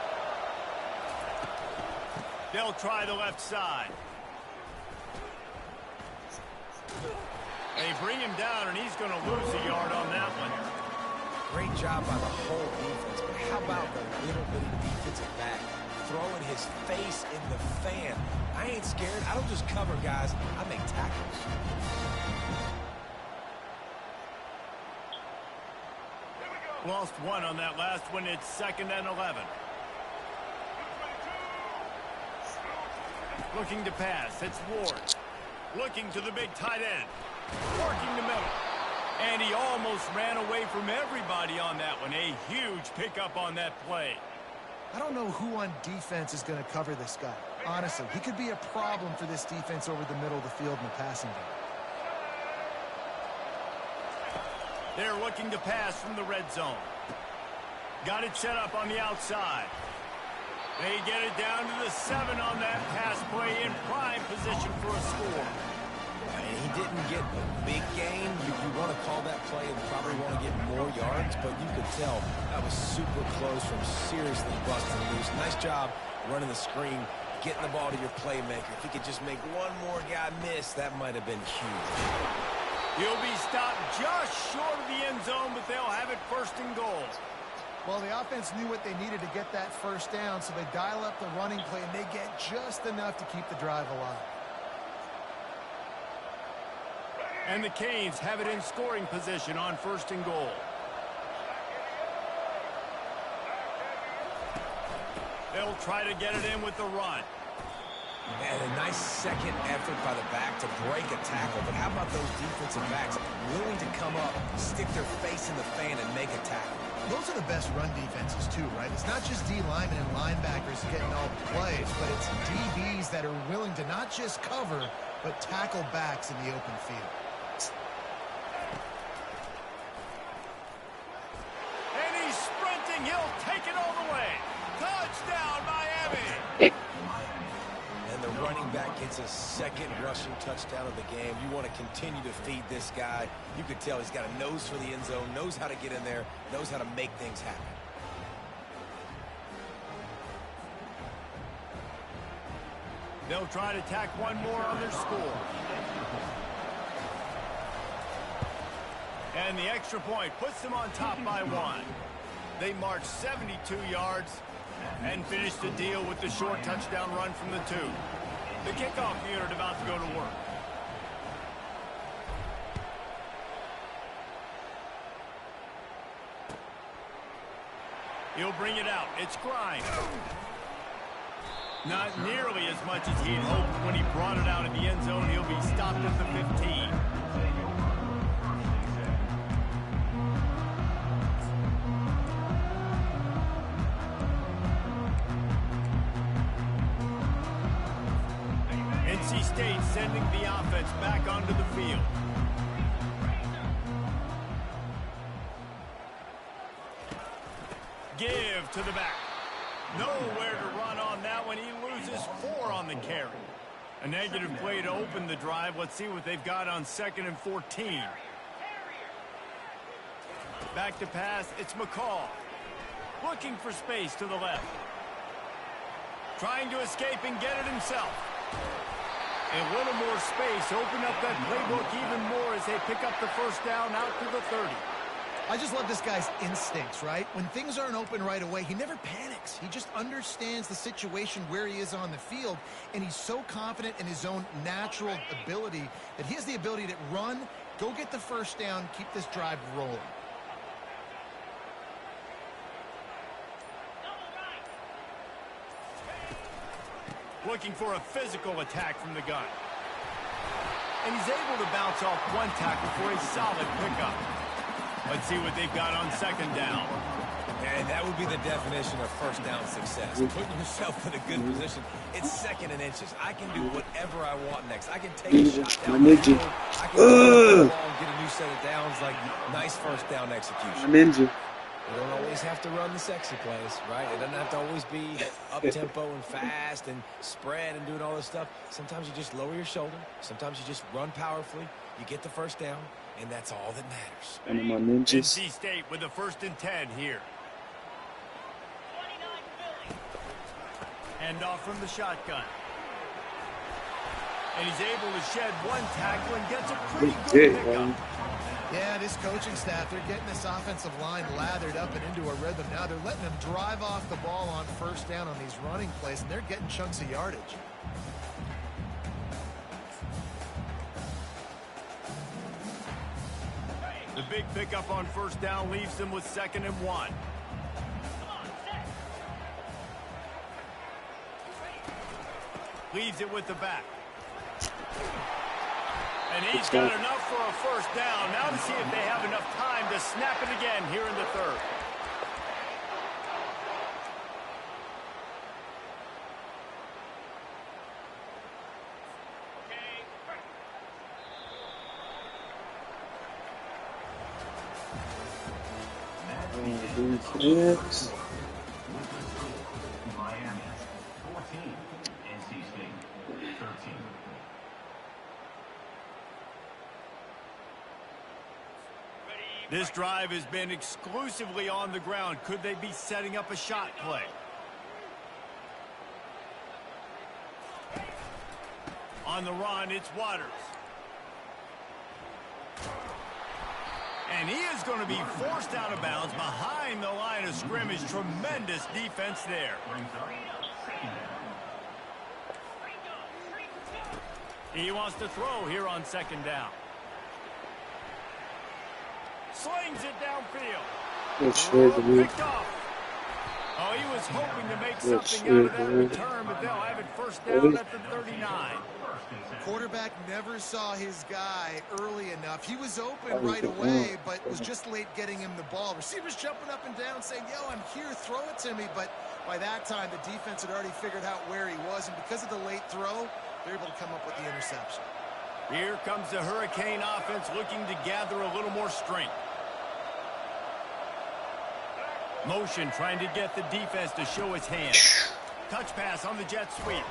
They'll try the left side. They bring him down, and he's going to lose a yard on that one. Great job by the whole defense, but how about the little bitty defensive back throwing his face in the fan? I ain't scared. I don't just cover guys. I make tackles. Lost 1 on that last one. It's 2nd and 11. Looking to pass. It's Ward. Looking to the big tight end. Working the middle. And he almost ran away from everybody on that one. A huge pickup on that play. I don't know who on defense is going to cover this guy. Honestly, he could be a problem for this defense over the middle of the field in the passing game. They're looking to pass from the red zone. Got it set up on the outside. They get it down to the 7 on that pass play in prime position for a score. And he didn't get a big gain. You want to call that play and probably want to get more yards, but you could tell that was super close from seriously busting loose. Nice job running the screen, getting the ball to your playmaker. If he could just make one more guy miss, that might have been huge. He'll be stopped just short of the end zone, but they'll have it 1st and goal. Well, the offense knew what they needed to get that first down, so they dial up the running play, and they get just enough to keep the drive alive. And the Canes have it in scoring position on 1st and goal. They'll try to get it in with the run. And a nice second effort by the back to break a tackle. But how about those defensive backs willing to come up, stick their face in the fan, and make a tackle? Those are the best run defenses, too, right? It's not just D linemen and linebackers getting all the plays, but it's DBs that are willing to not just cover, but tackle backs in the open field. And he's sprinting. He'll take it all the way. Touchdown, Miami. And the running back gets his 2nd rushing touchdown of the game. You want to continue to feed this guy. You could tell he's got a nose for the end zone, knows how to get in there, knows how to make things happen. They'll try to tack one more on their score. And the extra point puts them on top by 1. They march 72 yards and finish the deal with the short touchdown run from the 2. The kickoff unit about to go to work. He'll bring it out. It's Grimes. Not nearly as much as he'd hoped when he brought it out in the end zone. He'll be stopped at the 15. NC State sending the offense back onto the field. Give to the back. Nowhere to run on that one. He loses 4 on the carry. A negative play to open the drive. Let's see what they've got on 2nd and 14. Back to pass. It's McCall. Looking for space to the left. Trying to escape and get it himself. A little more space. Open up that playbook even more as they pick up the first down out to the 30. I just love this guy's instincts, right? When things aren't open right away, he never panics. He just understands the situation where he is on the field, and he's so confident in his own natural ability that he has the ability to run, go get the first down, keep this drive rolling. Looking for a physical attack from the gun. And he's able to bounce off one tackle for a solid pickup. Let's see what they've got on second down. And that would be the definition of first down success. Putting yourself in a good position. It's second and inches. I can do whatever I want next. I can take a shot down the field. I can throw the ball and get a new set of downs. Like, nice first down execution. Ninja. You don't always have to run the sexy plays, right? It doesn't have to always be up-tempo and fast and spread and doing all this stuff. Sometimes you just lower your shoulder. Sometimes you just run powerfully. You get the first down, and that's all that matters. One of my ninjas. NC State with the 1st and 10 here. End off from the shotgun. And he's able to shed one tackle and gets a pretty good pickup. Yeah, this coaching staff, they're getting this offensive line lathered up and into a rhythm. Now they're letting them drive off the ball on first down on these running plays, and they're getting chunks of yardage. The big pickup on first down leaves them with 2nd and 1. Leaves it with the back. And he's got enough for a first down. Now to see if they have enough time to snap it again here in the 3rd. Yes. Miami 14, NC State 13. This drive has been exclusively on the ground. Could they be setting up a shot play? On the run, it's Waters. And he is going to be forced out of bounds behind the line of scrimmage. Tremendous defense there. Brings up second down. He wants to throw here on 2nd down. Slings it downfield. Good shit, dude. Picked off. Oh, he was hoping to make something out of that return, but they'll have it first down at the 39. Quarterback never saw his guy early enough. He was open right away, but was just late getting him the ball. Receivers jumping up and down saying, yo, I'm here, throw it to me. But by that time, the defense had already figured out where he was, and because of the late throw, they're able to come up with the interception. Here comes the Hurricane offense looking to gather a little more strength. Motion trying to get the defense to show his hand. Touch pass on the jet sweep.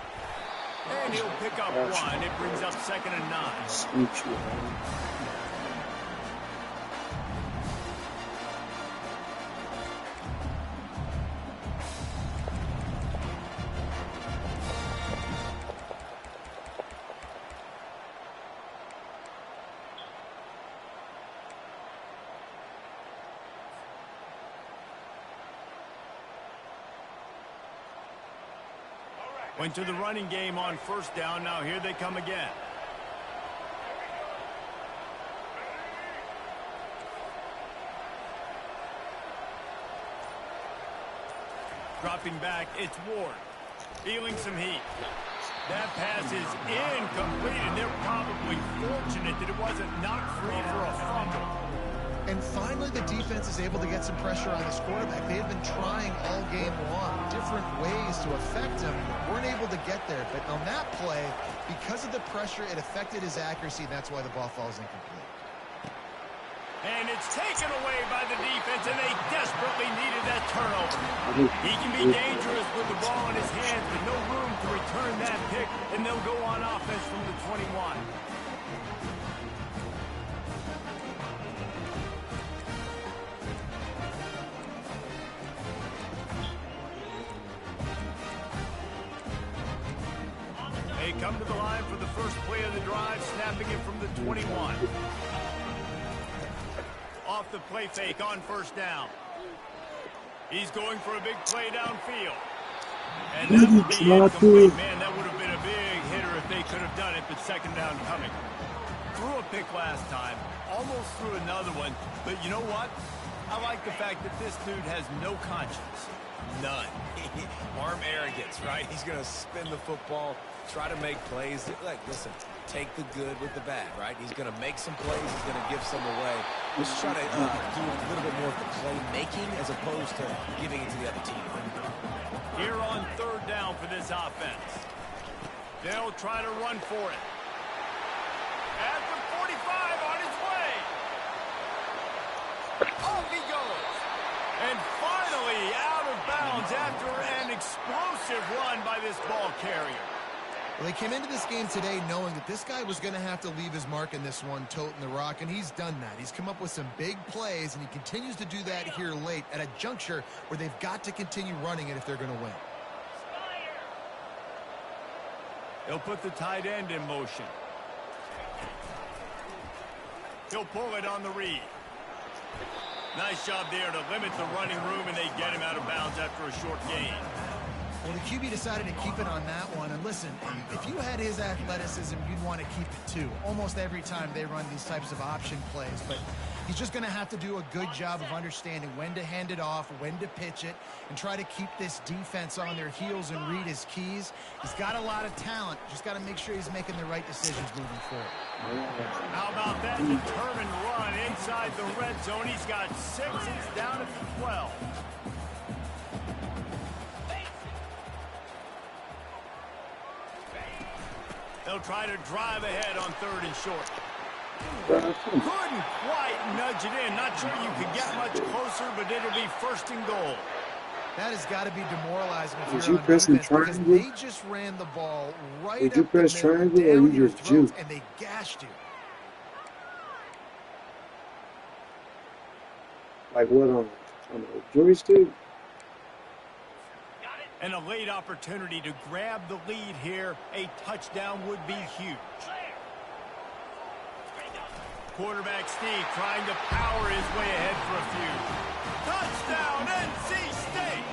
And he'll pick up 1. It brings up 2nd and 9. Sweet you, man. Went to the running game on first down. Now here they come again. Dropping back, it's Ward. Feeling some heat. That pass is incomplete, and they're probably fortunate that it wasn't knocked free for a fumble. And finally, the defense is able to get some pressure on this quarterback. They had been trying all game long, different ways to affect him, weren't able to get there. But on that play, because of the pressure, it affected his accuracy, and that's why the ball falls incomplete. And it's taken away by the defense, and they desperately needed that turnover. He can be dangerous with the ball in his hands, but no room to return that pick, and they'll go on offense from the 21. They come to the line for the first play of the drive, snapping it from the 21. Off the play fake on first down. He's going for a big play downfield. And that would be incomplete. Man, that would have been a big hitter if they could have done it, but 2nd down coming. Threw a pick last time, almost threw another one, but you know what? I like the fact that this dude has no conscience. None. Arm arrogance, right? He's going to spin the football, try to make plays. Like, listen, take the good with the bad, right? He's going to make some plays. He's going to give some away. Let's try to do a little bit more of the playmaking as opposed to giving it to the other team. Here on third down for this offense. They'll try to run for it. At the 45, on his way. Off he goes. And finally out of bounds after an explosive run by this ball carrier. Well, they came into this game today knowing that this guy was going to have to leave his mark in this one, toting the rock, and he's done that. He's come up with some big plays, and he continues to do that here late at a juncture where they've got to continue running it if they're going to win. They'll put the tight end in motion. He'll pull it on the read. Nice job there to limit the running room, and they get him out of bounds after a short gain. Well, the QB decided to keep it on that one. And listen, if you had his athleticism, you'd want to keep it too. Almost every time they run these types of option plays. But he's just going to have to do a good job of understanding when to hand it off, when to pitch it, and try to keep this defense on their heels and read his keys. He's got a lot of talent. Just got to make sure he's making the right decisions moving forward. How about that determined run inside the red zone? He's got 6. He's down at the 12. They'll try to drive ahead on third and short. Couldn't quite nudge it in. Not sure you could get much closer, but it'll be first and goal. That has got to be demoralizing if Did you're you on press the defense, because triangle? they just ran the ball right Did up you the press middle, triangle or down you your just throat, juked? and they gashed you. Like what on a joystick? And a late opportunity to grab the lead here. A touchdown would be huge. Quarterback Steve trying to power his way ahead for a few. Touchdown, NC State!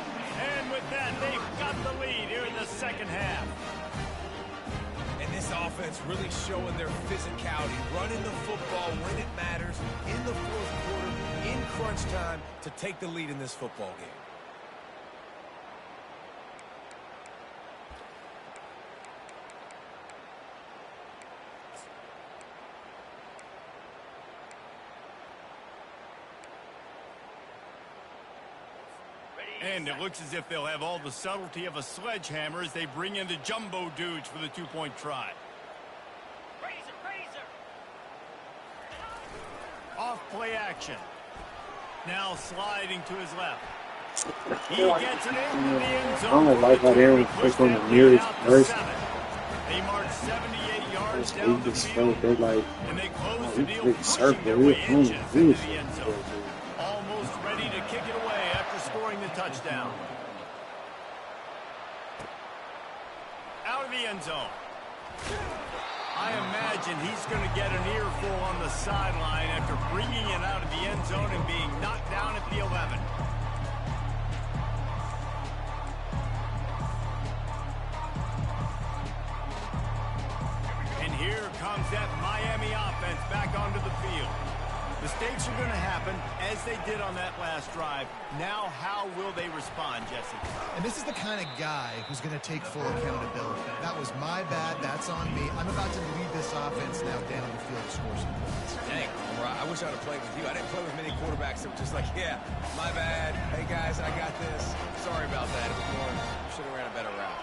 And with that, they've got the lead here in the second half. And this offense really showing their physicality, running the football when it matters, in the fourth quarter, in crunch time, to take the lead in this football game. And it looks as if they'll have all the subtlety of a sledgehammer as they bring in the jumbo dudes for the two-point try. Off play action. Now sliding to his left. He gets it into the end zone. I don't like how they don't click on the nearest person. They march 78 yards Just down the this field, they're like, and they close oh, the we deal, click pushing circle, their we're way home, inches into this. the end zone. Almost ready to kick it away after scoring the touchdown. Out of the end zone. I imagine he's going to get an earful on the sideline after bringing it out of the end zone and being knocked down at the 11. And here comes that Miami offense back onto the field. Mistakes are going to happen, as they did on that last drive. Now, how will they respond, Jesse? And this is the kind of guy who's going to take full accountability. That was my bad. That's on me. I'm about to lead this offense now down the field to score some points. Dang, I wish I would have played with you. I didn't play with many quarterbacks that were just like, yeah, my bad. Hey, guys, I got this. Sorry about that. It was more, should have ran a better route.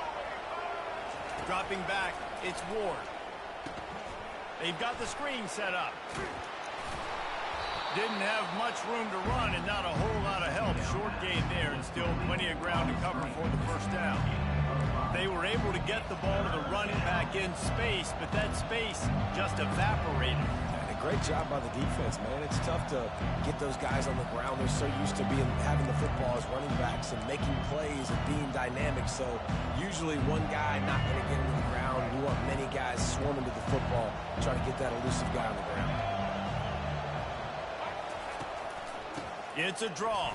Dropping back, it's Ward. They've got the screen set up. Didn't have much room to run and not a whole lot of help. Short gain there and still plenty of ground to cover for the first down. They were able to get the ball to the running back in space, but that space just evaporated. And a great job by the defense, man. It's tough to get those guys on the ground. They're so used to having the football as running backs and making plays and being dynamic. So usually one guy not going to get into the ground. You want many guys swarming to the football, trying to get that elusive guy on the ground. It's a draw.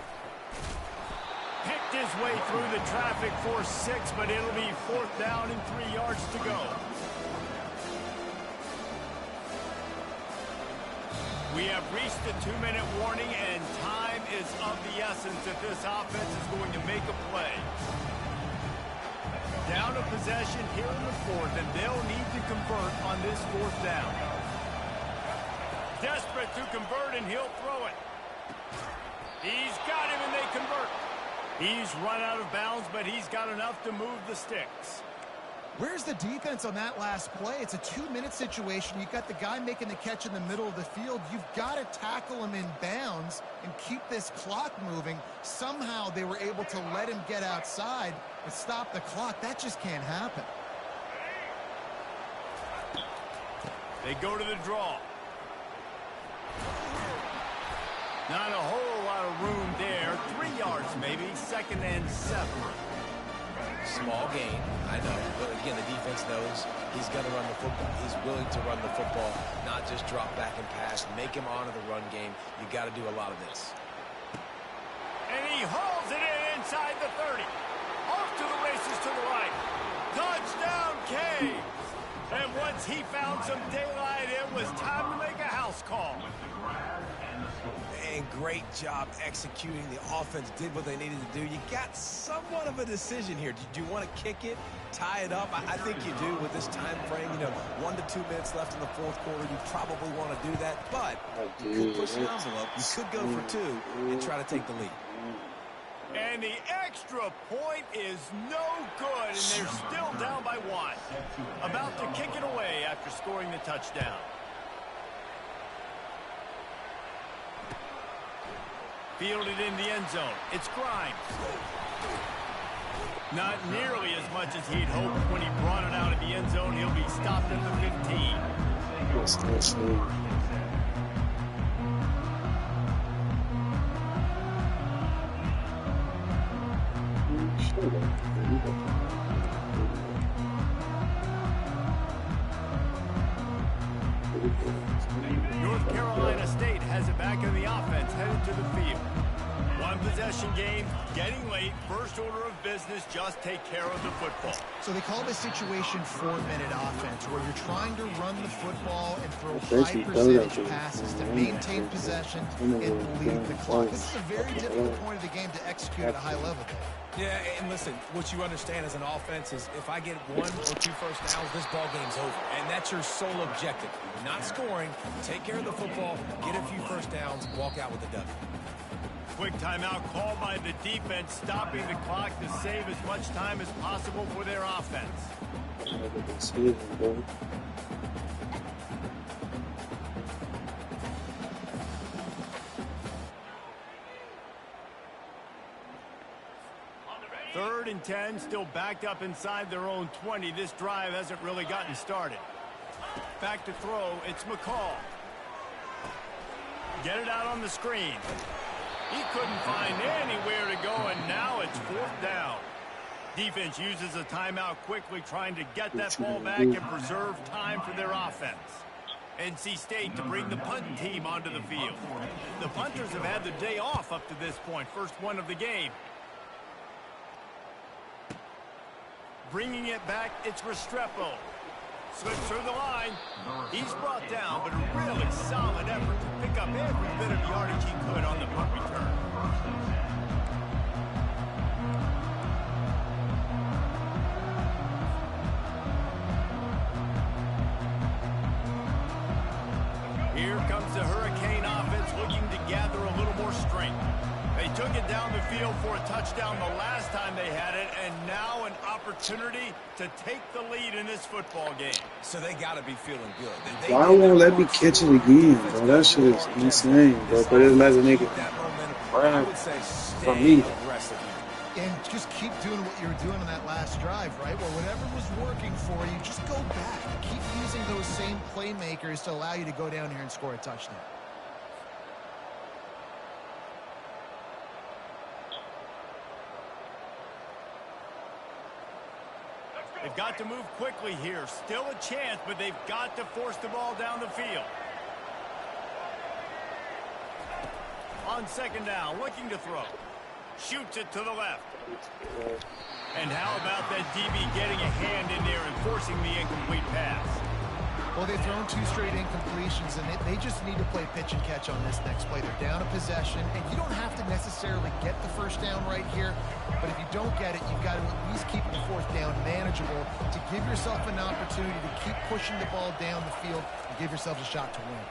Picked his way through the traffic for 6, but it'll be fourth down and 3 yards to go. We have reached the 2-minute warning, and time is of the essence if this offense is going to make a play. Down a possession here in the fourth, and they'll need to convert on this fourth down. Desperate to convert, and he'll throw it. He's got him, and they convert. He's run out of bounds, but he's got enough to move the sticks. Where's the defense on that last play? It's a 2-minute situation. You've got the guy making the catch in the middle of the field. You've got to tackle him in bounds and keep this clock moving. Somehow they were able to let him get outside and stop the clock. That just can't happen. They go to the draw. Not a whole lot of room there. 3 yards maybe. 2nd and 7. Small gain, I know. But again, the defense knows he's going to run the football. He's willing to run the football, not just drop back and pass. Make him honor the run game. You got to do a lot of this. And he hauls it in inside the 30. Off to the races to the right. Touchdown, Caves. And once he found some daylight, it was time to make a house call. And great job executing. The offense did what they needed to do. You got somewhat of a decision here. Do you want to kick it, tie it up? I think you do with this time frame. 1 to 2 minutes left in the fourth quarter. You probably want to do that, but you could push the envelope. You could go for 2 and try to take the lead. And the extra point is no good, and they're still down by 1. About to kick it away after scoring the touchdown. Fielded in the end zone. It's Grimes. Not nearly as much as he'd hoped when he brought it out of the end zone. He'll be stopped at the 15. North Carolina State has it back in the offense, headed to the field. 1 possession game, getting late. First order of business, just take care of the football. So they call this situation 4-minute offense, where you're trying to run the football and throw high percentage passes to maintain possession and bleed the clock. This is a very difficult point of the game to execute at a high level. Yeah, and listen, what you understand as an offense is if I get 1 or 2 first downs, this ball game's over. And that's your sole objective. Not scoring, take care of the football, get a few first downs, walk out with the W. Quick timeout called by the defense, stopping the clock to save as much time as possible for their offense. Third and 10, still backed up inside their own 20. This drive hasn't really gotten started. Back to throw, it's McCall. Get it out on the screen. He couldn't find anywhere to go, and now it's 4th down. Defense uses a timeout quickly, trying to get that ball back and preserve time for their offense. NC State to bring the punt team onto the field. The punters have had the day off up to this point, first one of the game. Bringing it back, it's Restrepo. Slips through the line. He's brought down, but a really solid effort to pick up every bit of yardage he could on the punt return. Here comes the Hurricane offense looking to gather a little more strength. They took it down the field for a touchdown the last time they had it, and now an opportunity to take the lead in this football game. So they got to be feeling good. Why won't let me catch it again, bro? That shit is insane, bro. But it let a nigga run from me. And just keep doing what you were doing on that last drive, right? Well, whatever was working for you, just go back. Keep using those same playmakers to allow you to go down here and score a touchdown. They've got to move quickly here. Still a chance, but they've got to force the ball down the field. On 2nd down, looking to throw. Shoots it to the left. And how about that DB getting a hand in there and forcing the incomplete pass? Well, they've thrown 2 straight incompletions, and they just need to play pitch and catch on this next play. They're down a possession, and you don't have to necessarily get the first down right here, but if you don't get it, you've got to at least keep the 4th down manageable to give yourself an opportunity to keep pushing the ball down the field and give yourselves a shot to win.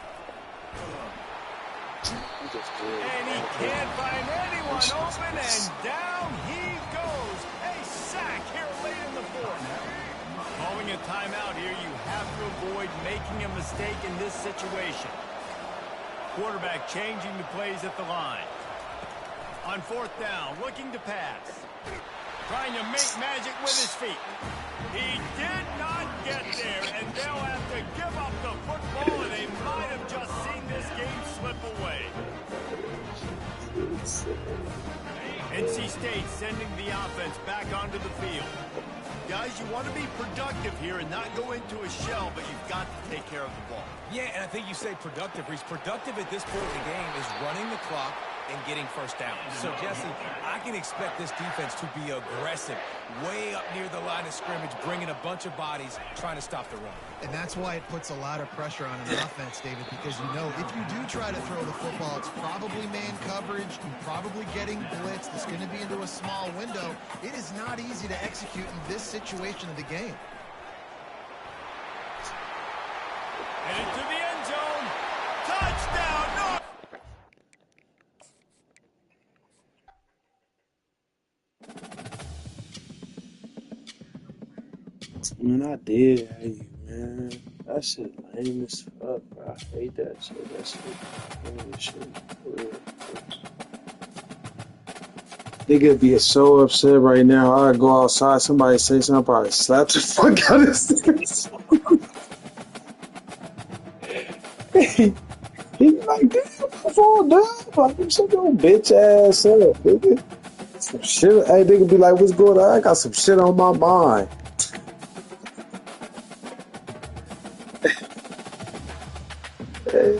And he can't find anyone open, and down he goes. A sack here late in the 4th. Calling a timeout here, you have to avoid making a mistake in this situation. Quarterback changing the plays at the line. On 4th down, looking to pass. Trying to make magic with his feet. He did not get there, and they'll have to give up the football, and they might have just seen this game slip away. NC State sending the offense back onto the field. Guys, you want to be productive here and not go into a shell, but you've got to take care of the ball. Yeah, and I think you say productive. He's productive at this point in the game is running the clock and getting first down. So, Jesse, I can expect this defense to be aggressive, way up near the line of scrimmage, bringing a bunch of bodies, trying to stop the run. And that's why it puts a lot of pressure on an offense, David, because you know if you do try to throw the football, it's probably man coverage, you're probably getting blitzed, it's going to be into a small window. It is not easy to execute in this situation of the game. And into the end zone. Touchdown, North! Man, I did hate you, man. That shit lame as fuck, bro. I hate that shit. That shit lame as shit. Nigga be so upset right now. I go outside, somebody say something, I'll probably slap the fuck out of this nigga. He be like, damn, fall down. Like, shut your bitch ass up, nigga. Some shit. Hey, nigga be like, what's going on? I got some shit on my mind. Hey.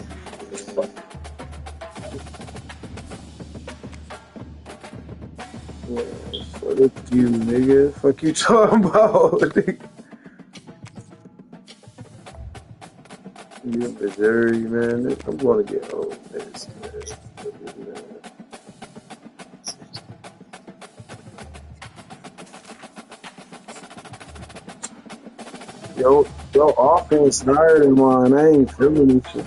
Fuck you, nigga. Fuck you talking about, nigga. You in Missouri, man. I'm gonna get old, this, man. Yo, offense higher than mine. I ain't feeling this shit.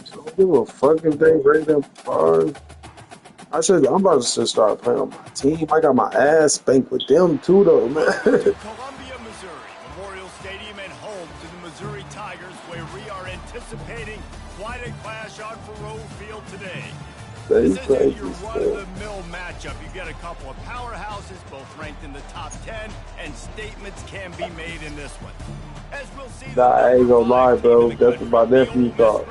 So I don't give a fucking thing right there, bars. I'm about to just start playing on my team. I got my ass spanked with them too, though, man. Columbia, Missouri, Memorial Stadium and home to the Missouri Tigers, where we are anticipating quite a clash on Faroe Field today. This isn't your run-of-the-mill matchup. You get a couple of powerhouses, both ranked in the top 10, and statements can be made in this one. As we'll see, nah, I ain't gonna lie, bro. That's what my nephew thought.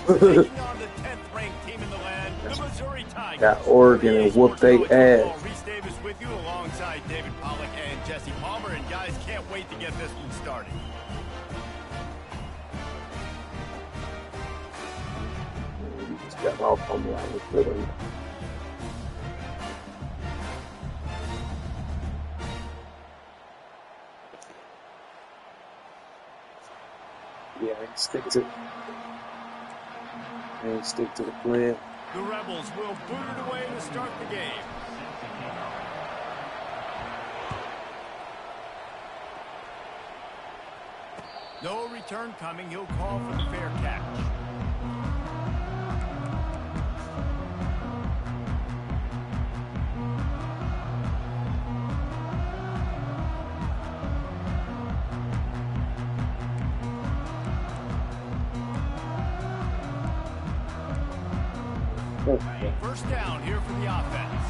Taking on the 10th ranked team in the land, the Missouri Tigers. Got Oregon and whooped they ass. Reese Davis with you alongside David Pollack and Jesse Palmer, and guys, can't wait to get this one started. Got off on me. I was feeling. Yeah, I stick to the plan. The Rebels will boot it away to start the game. No return coming. He'll call for the fair catch. First down here for the offense.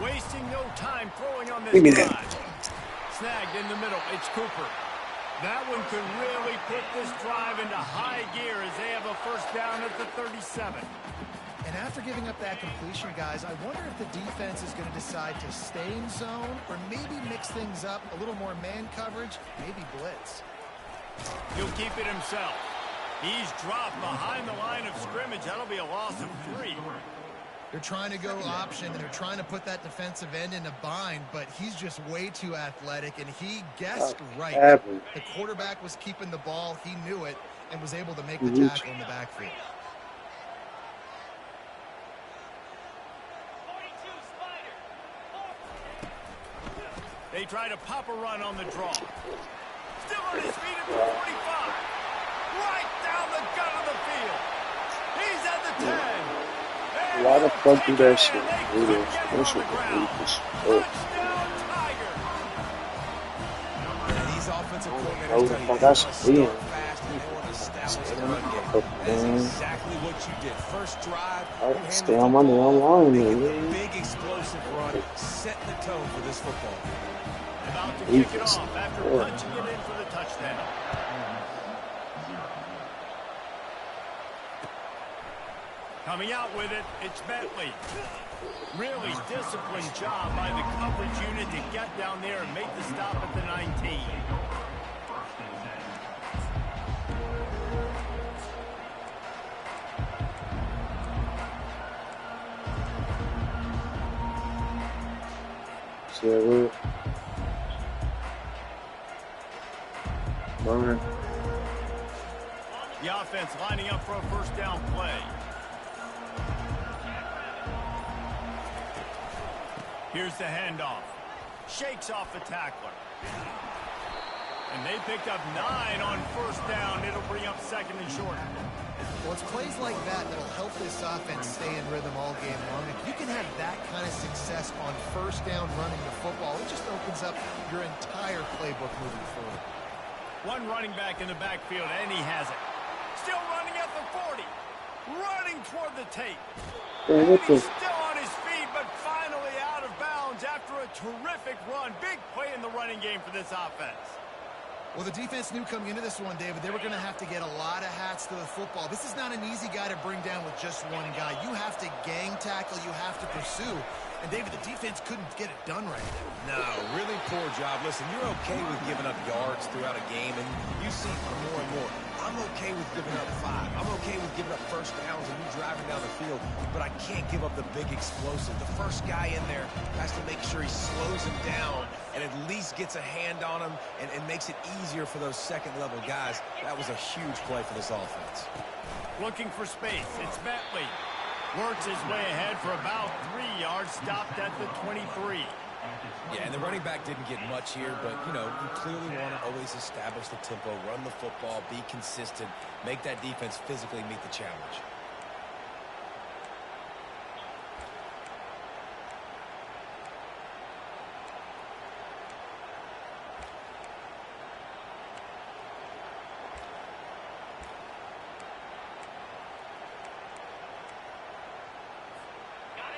Wasting no time throwing on this Give me drive. that. Snagged in the middle. It's Cooper. That one could really put this drive into high gear as they have a first down at the 37. And after giving up that completion, guys, I wonder if the defense is going to decide to stay in zone or maybe mix things up, a little more man coverage, maybe blitz. He'll keep it himself. He's dropped behind the line of scrimmage. That'll be a loss of 3. They're trying to go option, and they're trying to put that defensive end in a bind, but he's just way too athletic, and he guessed right. The quarterback was keeping the ball. He knew it and was able to make the tackle in the backfield. They try to pop a run on the draw. Still on his feet at the 45. Right down the gut of the field. He's at the 10. Why the fuck do that shit? Touchdown, Tiger. And these offensive coordinators Oh, tell you fuck, they that's want to weird. start fast and they want to establish the run game. That's exactly what you did. First drive, you handled stay the on my damn ball, line, making man. the big explosive run, setting the tone for this football. About to kick it off after punching it in for the touchdown. Coming out with it, it's Bentley. Really disciplined job by the coverage unit to get down there and make the stop at the 19. Zero. Burn. The offense lining up for a first down play. Here's the handoff. Shakes off the tackler. And they picked up 9 on first down. It'll bring up second and short. Well, it's plays like that that'll help this offense stay in rhythm all game long. If you can have that kind of success on first down running the football, it just opens up your entire playbook moving forward. One running back in the backfield, and he has it. Still running at the 40. Running toward the tape. And he's still on his feet, but finally out of bounds after a terrific run. Big play in the running game for this offense. Well, the defense knew coming into this one, David, they were going to have to get a lot of hats to the football. This is not an easy guy to bring down with just one guy. You have to gang tackle. You have to pursue. And, David, the defense couldn't get it done right there. No, really poor job. Listen, you're okay with giving up yards throughout a game, and you see more and more. I'm okay with giving up 5. I'm okay with giving up first downs and you driving down the field, but I can't give up the big explosive. The first guy in there has to make sure he slows him down and at least gets a hand on him and makes it easier for those second-level guys. That was a huge play for this offense. Looking for space. It's Bentley. Works his way ahead for about 3 yards, stopped at the 23. Yeah, and the running back didn't get much here, but, you know, you clearly want to always establish the tempo, run the football, be consistent, make that defense physically meet the challenge.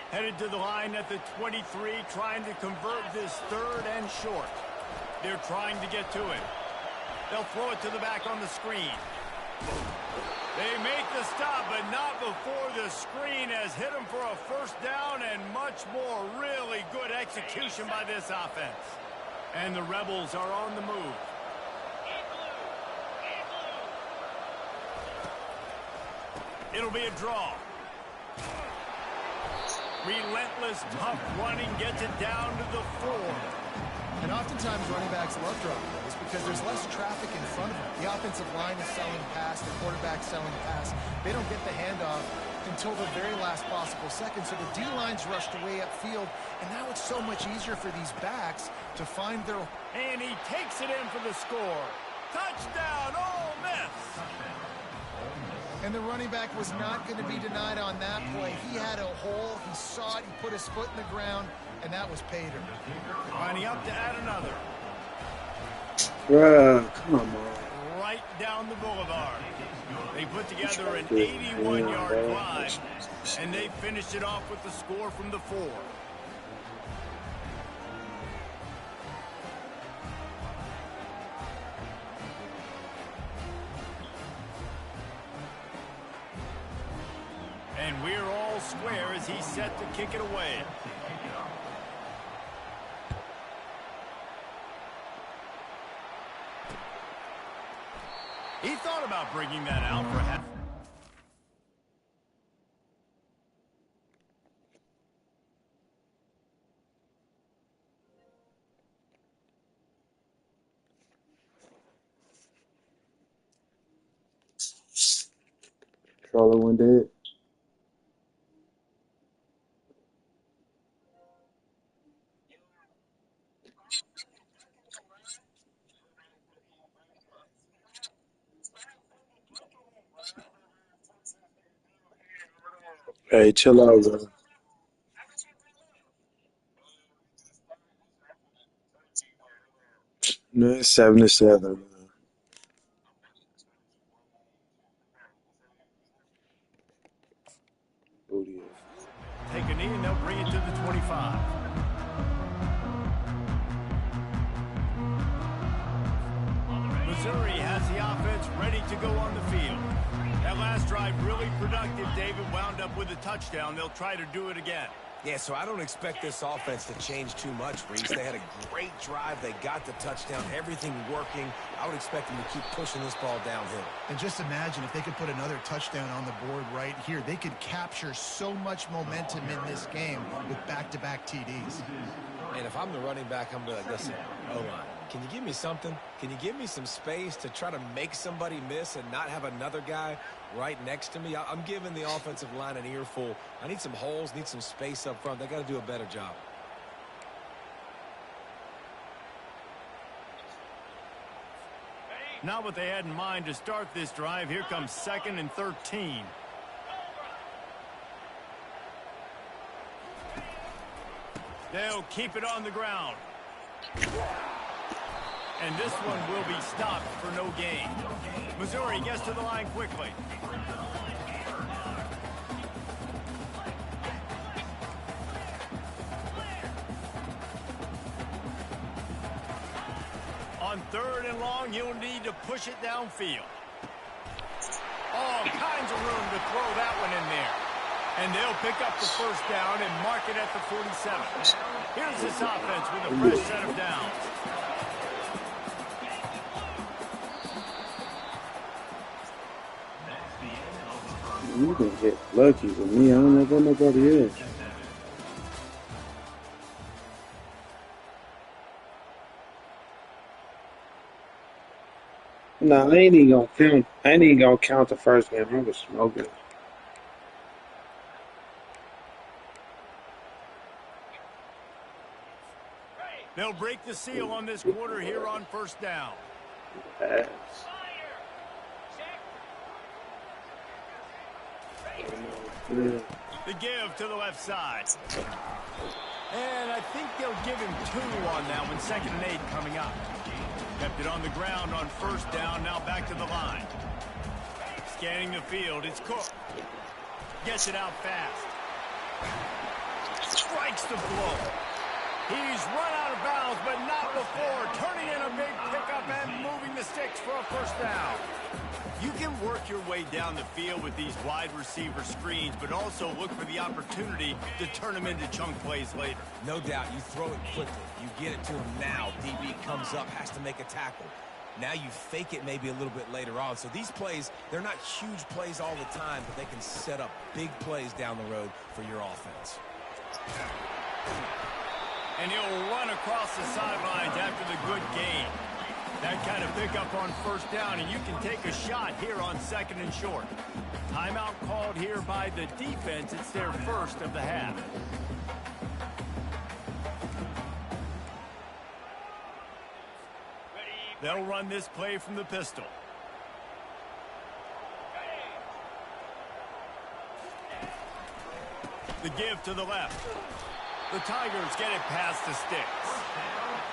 Headed to the line at the 23, trying to convert this third and short. They're trying to get to it. They'll throw it to the back on the screen. They make the stop, but not before the screen has hit them for a first down and much more. Really good execution by this offense. And the Rebels are on the move. It'll be a draw. Relentless, tough running gets it down to the 4. And oftentimes running backs love drop plays because there's less traffic in front of them. The offensive line is selling pass, the quarterback selling pass. They don't get the handoff until the very last possible second. So the D-line's rushed away upfield, and now it's so much easier for these backs to find their... And he takes it in for the score. Touchdown, Ole Miss! And the running back was not going to be denied on that play. He had a hole, he saw it, he put his foot in the ground, and that was Pater. Lining up to add another. Bruh, come on. Right down the boulevard. They put together an 81-yard drive, and they finished it off with the score from the 4. And we're all square as he's set to kick it away. He thought about bringing that out for half. Controller went dead. Hey, chill out, bro. No, it's 7-7, man. Booty ass. Take a knee and they'll bring it to the 25. Missouri has the offense ready to go on the field. That last drive really productive. David wound up with a touchdown. They'll try to do it again. Yeah, so I don't expect this offense to change too much, Reese. They had a great drive. They got the touchdown. Everything working. I would expect them to keep pushing this ball downhill. And just imagine if they could put another touchdown on the board right here. They could capture so much momentum in this game with back-to-back TDs. And if I'm the running back, I'm going to be like, listen, O-line, can you give me something? Can you give me some space to try to make somebody miss and not have another guy right next to me? I'm giving the offensive line an earful. I need some holes, need some space up front. They got to do a better job. Not what they had in mind to start this drive. Here comes 2nd and 13. They'll keep it on the ground. And this one will be stopped for no gain. Missouri gets to the line quickly. On 3rd and long, you'll need to push it downfield. All kinds of room to throw that one in there. And they'll pick up the first down and mark it at the 47. Here's this offense with a fresh set of downs. You can get lucky with me. I don't know about nobody else. Nah, I ain't even gonna count. I ain't even gonna count the first game. I was smoking. They'll break the seal on this quarter here on 1st down. Ass. The give to the left side. And I think they'll give him 2 on that one. 2nd and 8 coming up. Kept it on the ground on 1st down. Now back to the line. Scanning the field. It's Cook. Gets it out fast. Strikes the blow. He's run out of bounds, but not before. Turning in a big pickup and moving the sticks for a 1st down. You can work your way down the field with these wide receiver screens, but also look for the opportunity to turn them into chunk plays later. No doubt, you throw it quickly. You get it to him now. DB comes up, has to make a tackle. Now you fake it maybe a little bit later on. So these plays, they're not huge plays all the time, but they can set up big plays down the road for your offense. And he'll run across the sidelines after the good gain. That kind of pickup on 1st down, and you can take a shot here on 2nd and short. Timeout called here by the defense. It's their first of the half. They'll run this play from the pistol. The give to the left. The Tigers get it past the sticks.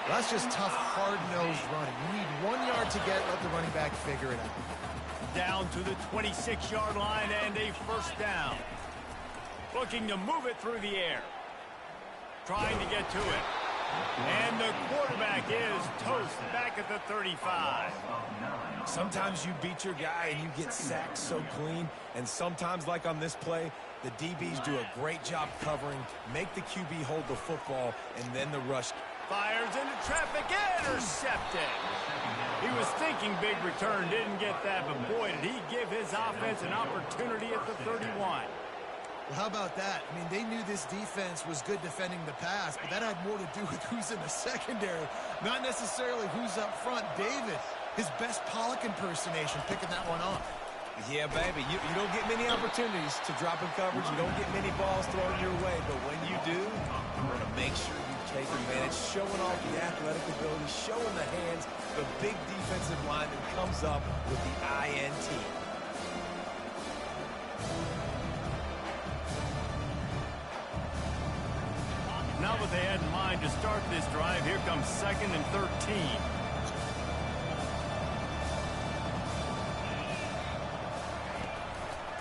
That's just tough, hard-nosed running. You need 1 yard to get, let the running back figure it out. Down to the 26-yard line and a 1st down. Looking to move it through the air. Trying to get to it. And the quarterback is toast back at the 35. Sometimes you beat your guy and you get sacked so clean, and sometimes, like on this play, the DBs do a great job covering, make the QB hold the football, and then the rush. Fires into traffic, intercepted. He was thinking big return, didn't get that, but boy, did he give his offense an opportunity at the 31. Well, how about that? I mean, they knew this defense was good defending the pass, but that had more to do with who's in the secondary, not necessarily who's up front. David, his best Pollock impersonation, picking that one off. Yeah, baby, you don't get many opportunities to drop in coverage. You don't get many balls thrown your way, but when you do, you want to make sure you take advantage, showing off the athletic ability, showing the hands, the big defensive line that comes up with the INT. Not what they had in mind to start this drive. Here comes 2nd and 13.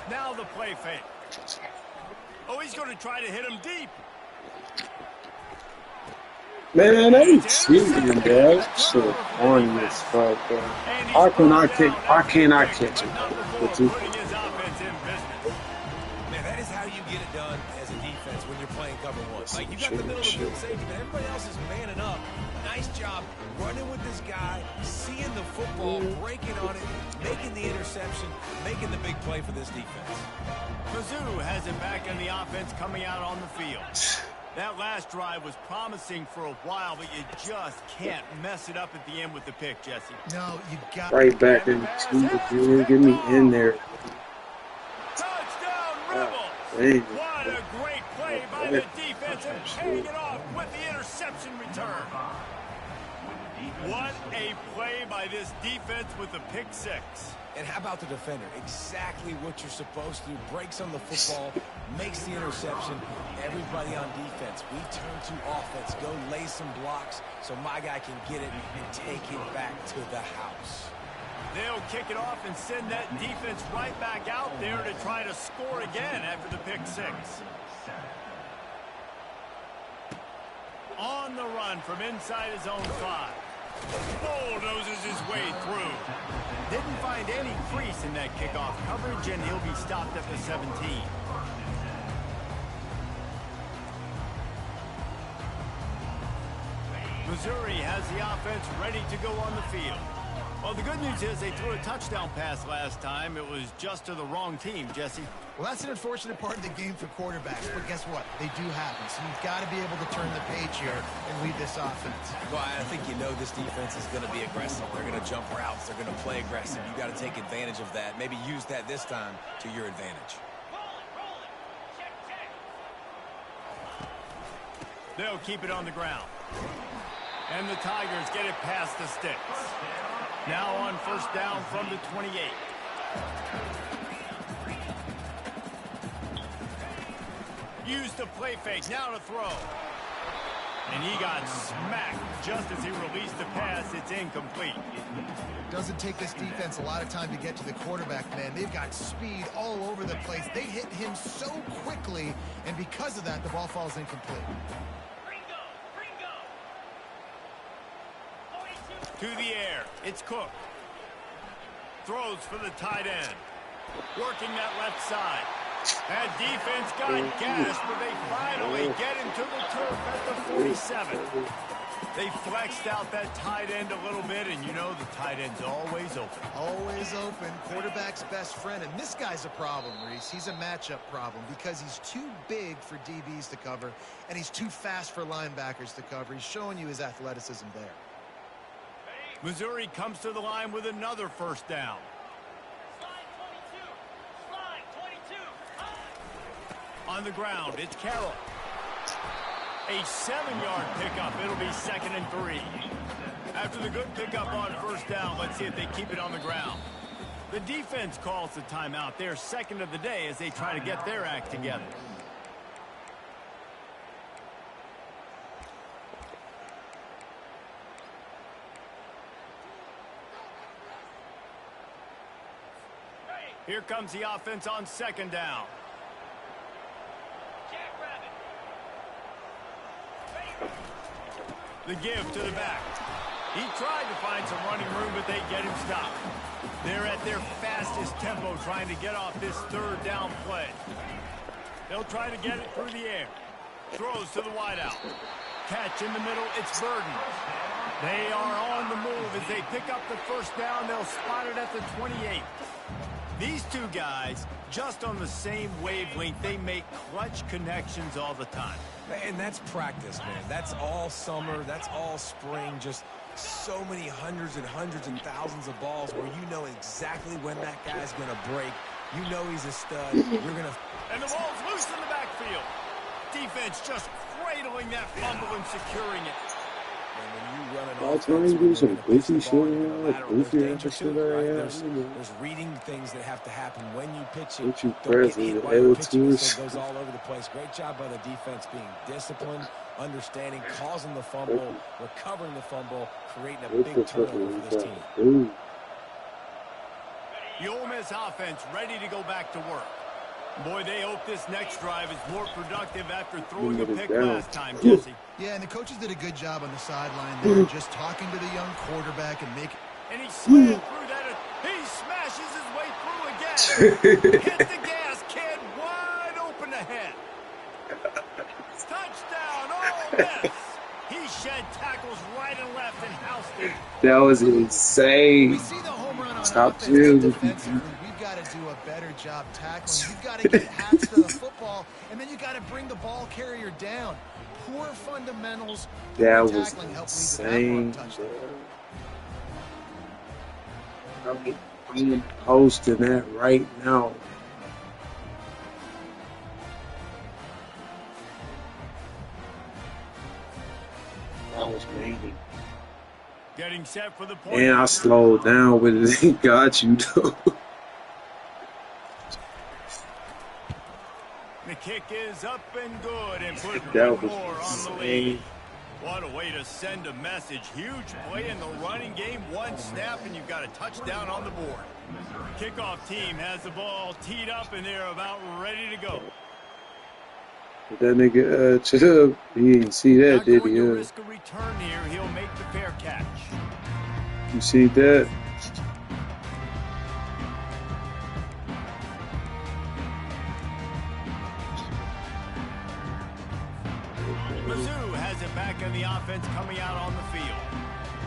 Now the play fake. Oh, he's going to try to hit him deep. Man, they cheating, bro. Shit, on this fuck, bro. How can I catch? Why can't I catch him? Putting his offense in business. Man, that is how you get it done as a defense when you're playing cover one. Like, you got the middle of the field safety, but everybody else is manning up. Nice job running with this guy, seeing the football, breaking on it, making the interception, making the big play for this defense. Mizzou has it back in the offense coming out on the field. That last drive was promising for a while, but you just can't mess it up at the end with the pick, Jesse. No, you got Right back in the team again. Get me in there. Touchdown, Rebels! Hey. What a great play by the defense and paying it off with the interception return. What a play by this defense with the pick six. And how about the defender? Exactly what you're supposed to do. Breaks on the football, makes the interception. Everybody on defense, we turn to offense. Go lay some blocks so my guy can get it and take it back to the house. They'll kick it off and send that defense right back out there to try to score again after the pick six. On the run from inside his own 5. Bulldozes his way through. Didn't find any crease in that kickoff coverage, and he'll be stopped at the 17. Missouri has the offense ready to go on the field. Well, the good news is they threw a touchdown pass last time. It was just to the wrong team, Jesse. Well, that's an unfortunate part of the game for quarterbacks, but guess what? They do happen, so you've got to be able to turn the page here and lead this offense. Well, I think you know this defense is going to be aggressive. They're going to jump routes. They're going to play aggressive. You got to take advantage of that. Maybe use that this time to your advantage. They'll keep it on the ground. And the Tigers get it past the sticks. Now on first down from the 28. Used the play fake, now to throw. And he got smacked just as he released the pass. It's incomplete. Doesn't take this defense a lot of time to get to the quarterback, man. They've got speed all over the place. They hit him so quickly, and because of that, the ball falls incomplete. To the air, it's Cook. Throws for the tight end. Working that left side. That defense got gas, but they finally get him to the turf at the 47. They flexed out that tight end a little bit, and you know the tight end's always open. Always open. Quarterback's best friend. And this guy's a problem, Reese. He's a matchup problem because he's too big for DBs to cover, and he's too fast for linebackers to cover. He's showing you his athleticism there. Missouri comes to the line with another first down. On the ground, it's Carroll. A 7-yard pickup. It'll be 2nd and 3. After the good pickup on first down, let's see if they keep it on the ground. The defense calls the timeout. They're second of the day as they try to get their act together. Here comes the offense on second down. The give to the back. He tried to find some running room, but they get him stopped. They're at their fastest tempo trying to get off this third down play. They'll try to get it through the air. Throws to the wideout. Catch in the middle, it's Burden. They are on the move as they pick up the first down. They'll spot it at the 28. These two guys, just on the same wavelength, they make clutch connections all the time. And that's practice, man. That's all summer. That's all spring. Just so many hundreds and thousands of balls where you know exactly when that guy's going to break. You know he's a stud. You're going to... And the ball's loose in the backfield. Defense just cradling that fumble and securing it. And when you run an That's why you do some goofy shit, like goofy ass shit There's reading things that have to happen when you pitch it. What you Don't get pressing, hit while you're L2 pitching, or so it goes all over the place. Great job by the defense being disciplined, understanding, causing the fumble, recovering the fumble, creating a big turnover for this team. Ooh. The Ole Miss offense ready to go back to work. Boy, they hope this next drive is more productive after throwing a pick last time, Jesse. Yeah, and the coaches did a good job on the sideline there, just talking to the young quarterback and making... And he slammed through that. He smashes his way through again. Hit the gas, kid. Wide open ahead. Touchdown, Ole Miss. He shed tackles right and left and housed it. That was insane. We see the home run on Top offense, two. but defensively, we've got to do a better job tackling. You've got to get hats to the football, and then you got to bring the ball carrier down. Poor fundamentals. That Poor was tackling helped lead to that one insane. touchdown. I'm posting that right now. That was amazing. Getting set for the point. And I slowed down with it. Got you, though. The kick is up and good and put That was more on the lead. insane. What a way to send a message. Huge play in the running game. One snap and you've got a touchdown on the board. Kickoff team has the ball teed up and they're about ready to go. But that nigga, Chubb, he didn't see that, Not did going he? to risk a return here. He'll make the fair catch. You see that? Mizzou has it back in the offense coming out on the field.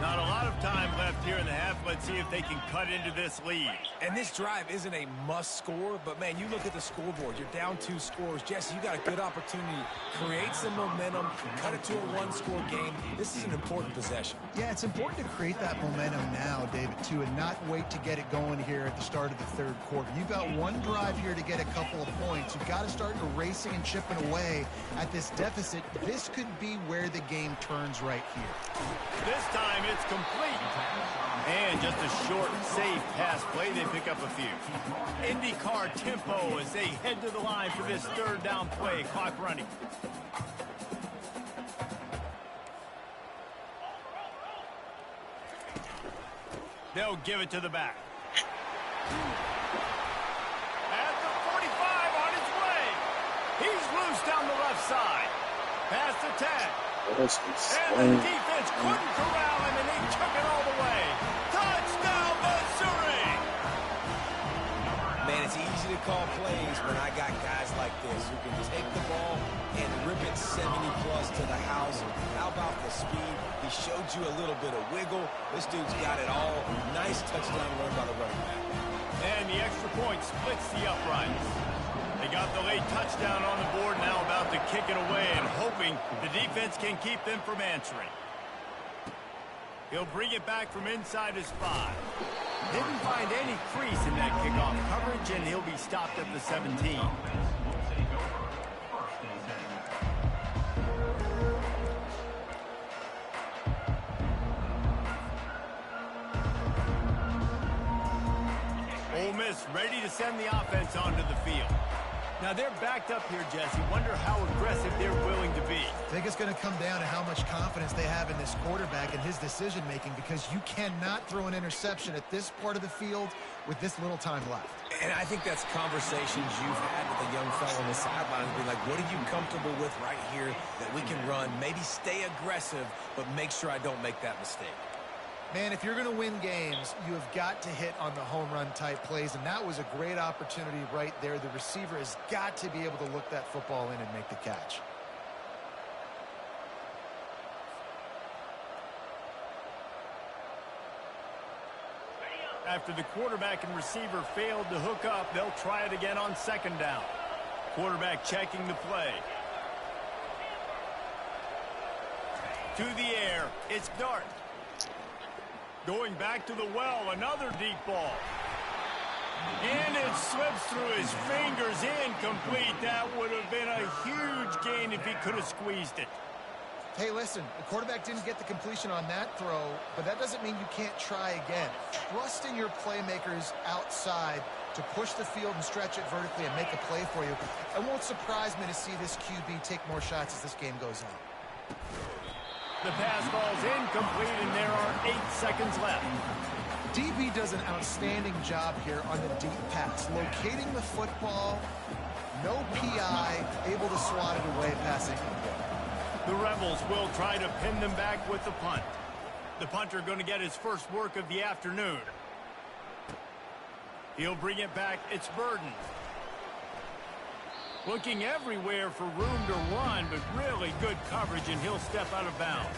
Not a lot of time left here in the half. Let's see if they can cut into this lead. And this drive isn't a must score, but man, you look at the scoreboard. You're down 2 scores. Jesse, you got a good opportunity. Create some momentum. Cut it to a 1-score game. This is an important possession. Yeah, it's important to create that momentum now, David, too, and not wait to get it going here at the start of the third quarter. You've got one drive here to get a couple of points. You've got to start racing and chipping away at this deficit. This could be where the game turns right here. This time it's complete. And just a short, safe pass play. They pick up a few. IndyCar tempo as they head to the line for this third down play. Clock running. They'll give it to the back. At the 45 on his way. He's loose down the left side. Past the 10. That's And the insane. defense couldn't corral him, and they took it all the way. Touchdown, Missouri! Man, it's easy to call plays when I got guys like this who can take the ball and rip it 70-plus to the house. How about the speed? He showed you a little bit of wiggle. This dude's got it all. Nice touchdown run by the running back. And the extra point splits the uprights. They got the late touchdown on the board, now about to kick it away and hoping the defense can keep them from answering. He'll bring it back from inside his 5. Didn't find any crease in that kickoff coverage, and he'll be stopped at the 17. Ole Miss ready to send the offense onto the field. Now they're backed up here, Jesse. Wonder how aggressive they're willing to be. I think it's going to come down to how much confidence they have in this quarterback and his decision-making, because you cannot throw an interception at this part of the field with this little time left. And I think that's conversations you've had with a young fellow on the sidelines. Be like, what are you comfortable with right here that we can run? Maybe stay aggressive, but make sure I don't make that mistake. Man, if you're going to win games, you have got to hit on the home run type plays, and that was a great opportunity right there. The receiver has got to be able to look that football in and make the catch. After the quarterback and receiver failed to hook up, they'll try it again on second down. Quarterback checking the play. To the air, it's Dart. Going back to the well, another deep ball. And it slips through his fingers, incomplete. That would have been a huge gain if he could have squeezed it. Hey, listen, the quarterback didn't get the completion on that throw, but that doesn't mean you can't try again. Trust in your playmakers outside to push the field and stretch it vertically and make a play for you. It won't surprise me to see this QB take more shots as this game goes on. The pass ball's incomplete, and there are 8 seconds left. DB does an outstanding job here on the deep pass, locating the football, no PI, able to swat it away passing. The Rebels will try to pin them back with the punt. The punter going to get his first work of the afternoon. He'll bring it back. It's Burden. Looking everywhere for room to run, but really good coverage, and he'll step out of bounds.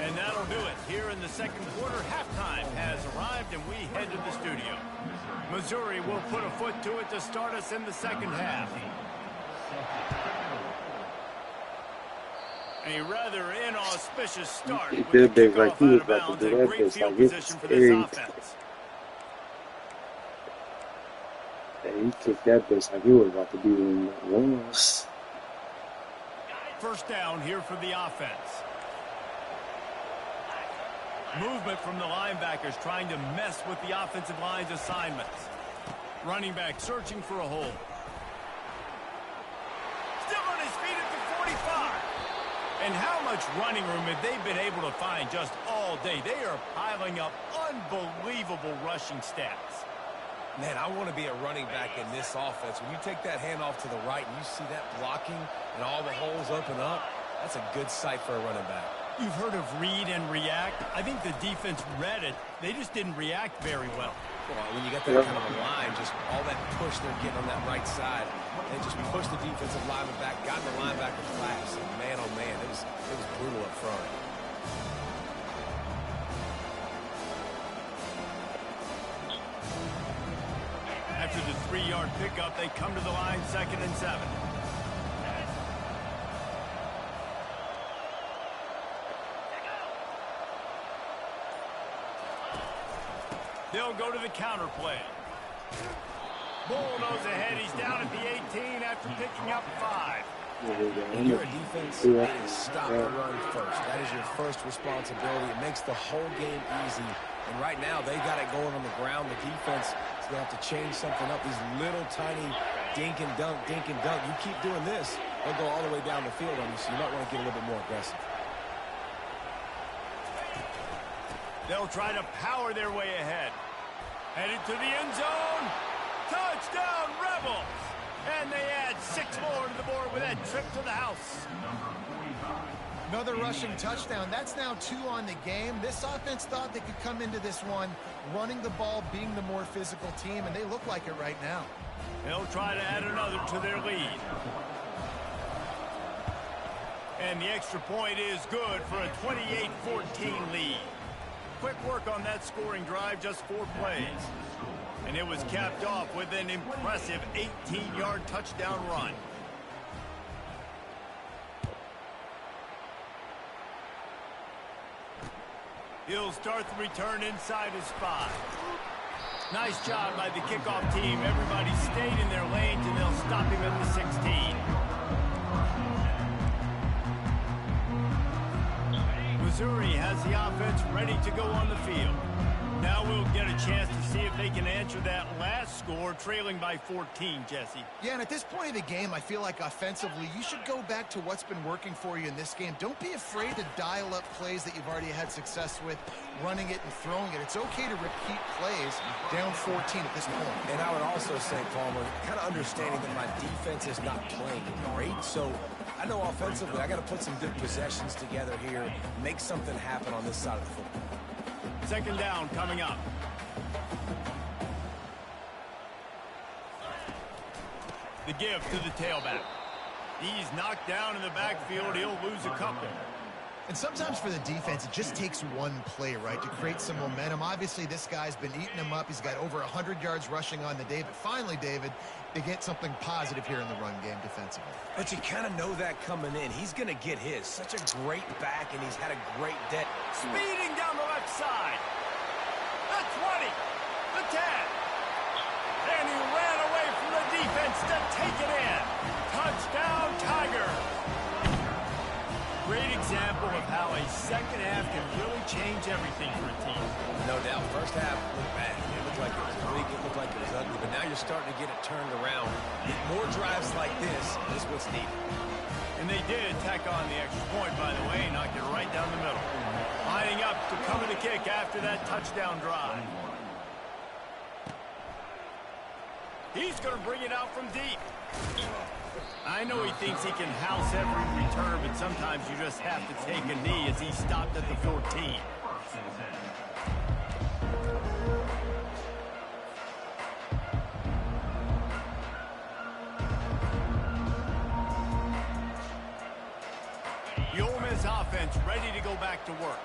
And that'll do it. Here in the second quarter, halftime has arrived, and we head to the studio. Missouri will put a foot to it to start us in the second half. A rather inauspicious start with the kickoff out of bounds and great field position for this offense. He kicked that bitch like it was about to be one of the ones. First down here for the offense. Movement from the linebackers trying to mess with the offensive line's assignments. Running back searching for a hole. Still on his feet at the 45. And how much running room have they been able to find just all day? They are piling up unbelievable rushing stats. Man, I want to be a running back in this offense. When you take that handoff to the right and you see that blocking and all the holes open up, that's a good sight for a running back. You've heard of read and react. I think the defense read it. They just didn't react very well. Well, when you got that kind of a line, just all that push they're getting on that right side, they just pushed the defensive lineman back, got the linebacker flat. So man, oh man, it was brutal up front. After the 3-yard pickup, they come to the line 2nd and 7. They'll go to the counter play. Bulldoze ahead. He's down at the 18 after picking up 5. When you're a defense, it is stop the run first. That is your first responsibility. It makes the whole game easy. And right now, they got it going on the ground. The defense is going to have to change something up. These little tiny dink and dunk, dink and dunk. You keep doing this, they'll go all the way down the field on you, so you might want to get a little bit more aggressive. They'll try to power their way ahead. Headed to the end zone. Touchdown, Rebels! And they add 6 more to the board with that trip to the house. Another rushing touchdown. That's now 2 on the game. This offense thought they could come into this one running the ball, being the more physical team, and they look like it right now. They'll try to add another to their lead. And the extra point is good for a 28-14 lead. Quick work on that scoring drive, just 4 plays. And it was capped off with an impressive 18-yard touchdown run. He'll start the return inside his 5. Nice job by the kickoff team. Everybody stayed in their lanes, and they'll stop him at the 16. Missouri has the offense ready to go on the field. Now we'll get a chance to see if they can answer that last score, trailing by 14, Jesse. Yeah, and at this point of the game, I feel like offensively, you should go back to what's been working for you in this game. Don't be afraid to dial up plays that you've already had success with, running it and throwing it. It's okay to repeat plays down 14 at this point. And I would also say, Palmer, kind of understanding that my defense is not playing great, so I know offensively I got to put some good possessions together here, make something happen on this side of the football. Second down coming up. The give to the tailback. He's knocked down in the backfield. He'll lose a couple. And sometimes for the defense, it just takes one play, right, to create some momentum. Obviously, this guy's been eating them up. He's got over 100 yards rushing on the day. But finally, David, they get something positive here in the run game defensively. But you kind of know that coming in. He's going to get his. Such a great back, and he's had a great day. Speeding down the left side. The 20. The 10. And he ran away from the defense to take it in. Touchdown, Tiger. Great example of how a second half can really change everything for a team. No doubt. First half looked bad. It looked like it was weak. It looked like it was ugly. But now you're starting to get it turned around. More drives like this is what's needed. And they did tack on the extra point, by the way, knocked it right down the middle. Lining up to cover the kick after that touchdown drive. He's going to bring it out from deep. I know he thinks he can house every return, but sometimes you just have to take a knee as he stopped at the 14. The Ole Miss offense ready to go back to work.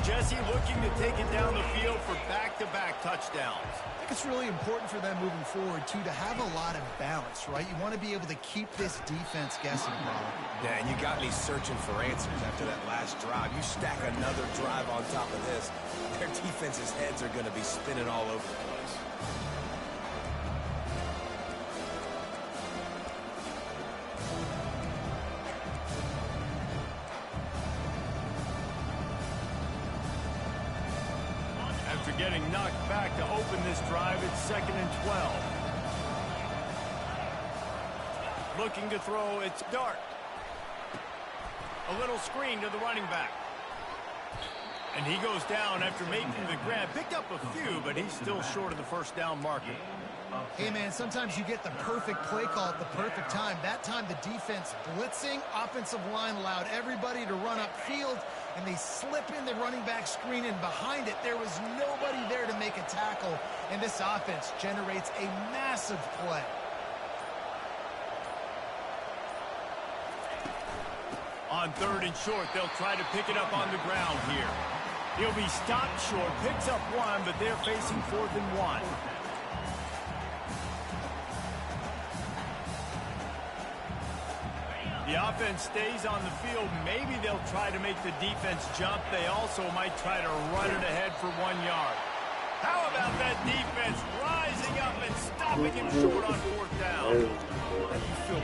Jesse looking to take it down the field for back-to-back touchdowns. I think it's really important for them moving forward, too, to have a lot of balance, right? You want to be able to keep this defense guessing, Paul. Yeah, and you got me searching for answers after that last drive. You stack another drive on top of this, their defense's heads are going to be spinning all over the place. After getting knocked back to open this drive, it's 2nd and 12. Looking to throw, it's Dart. A little screen to the running back. And he goes down after making the grab. Picked up a few, but he's still short of the first down marker. Hey, man, sometimes you get the perfect play call at the perfect time. That time, the defense blitzing, offensive line allowed everybody to run upfield, and they slip in the running back screen, and behind it, there was nobody there to make a tackle, and this offense generates a massive play. On 3rd and short, they'll try to pick it up on the ground here. He'll be stopped short, picks up one, but they're facing 4th and 1. The offense stays on the field. Maybe they'll try to make the defense jump. They also might try to run it ahead for 1 yard. How about that defense rising up and stopping him short on 4th down? How do you feel?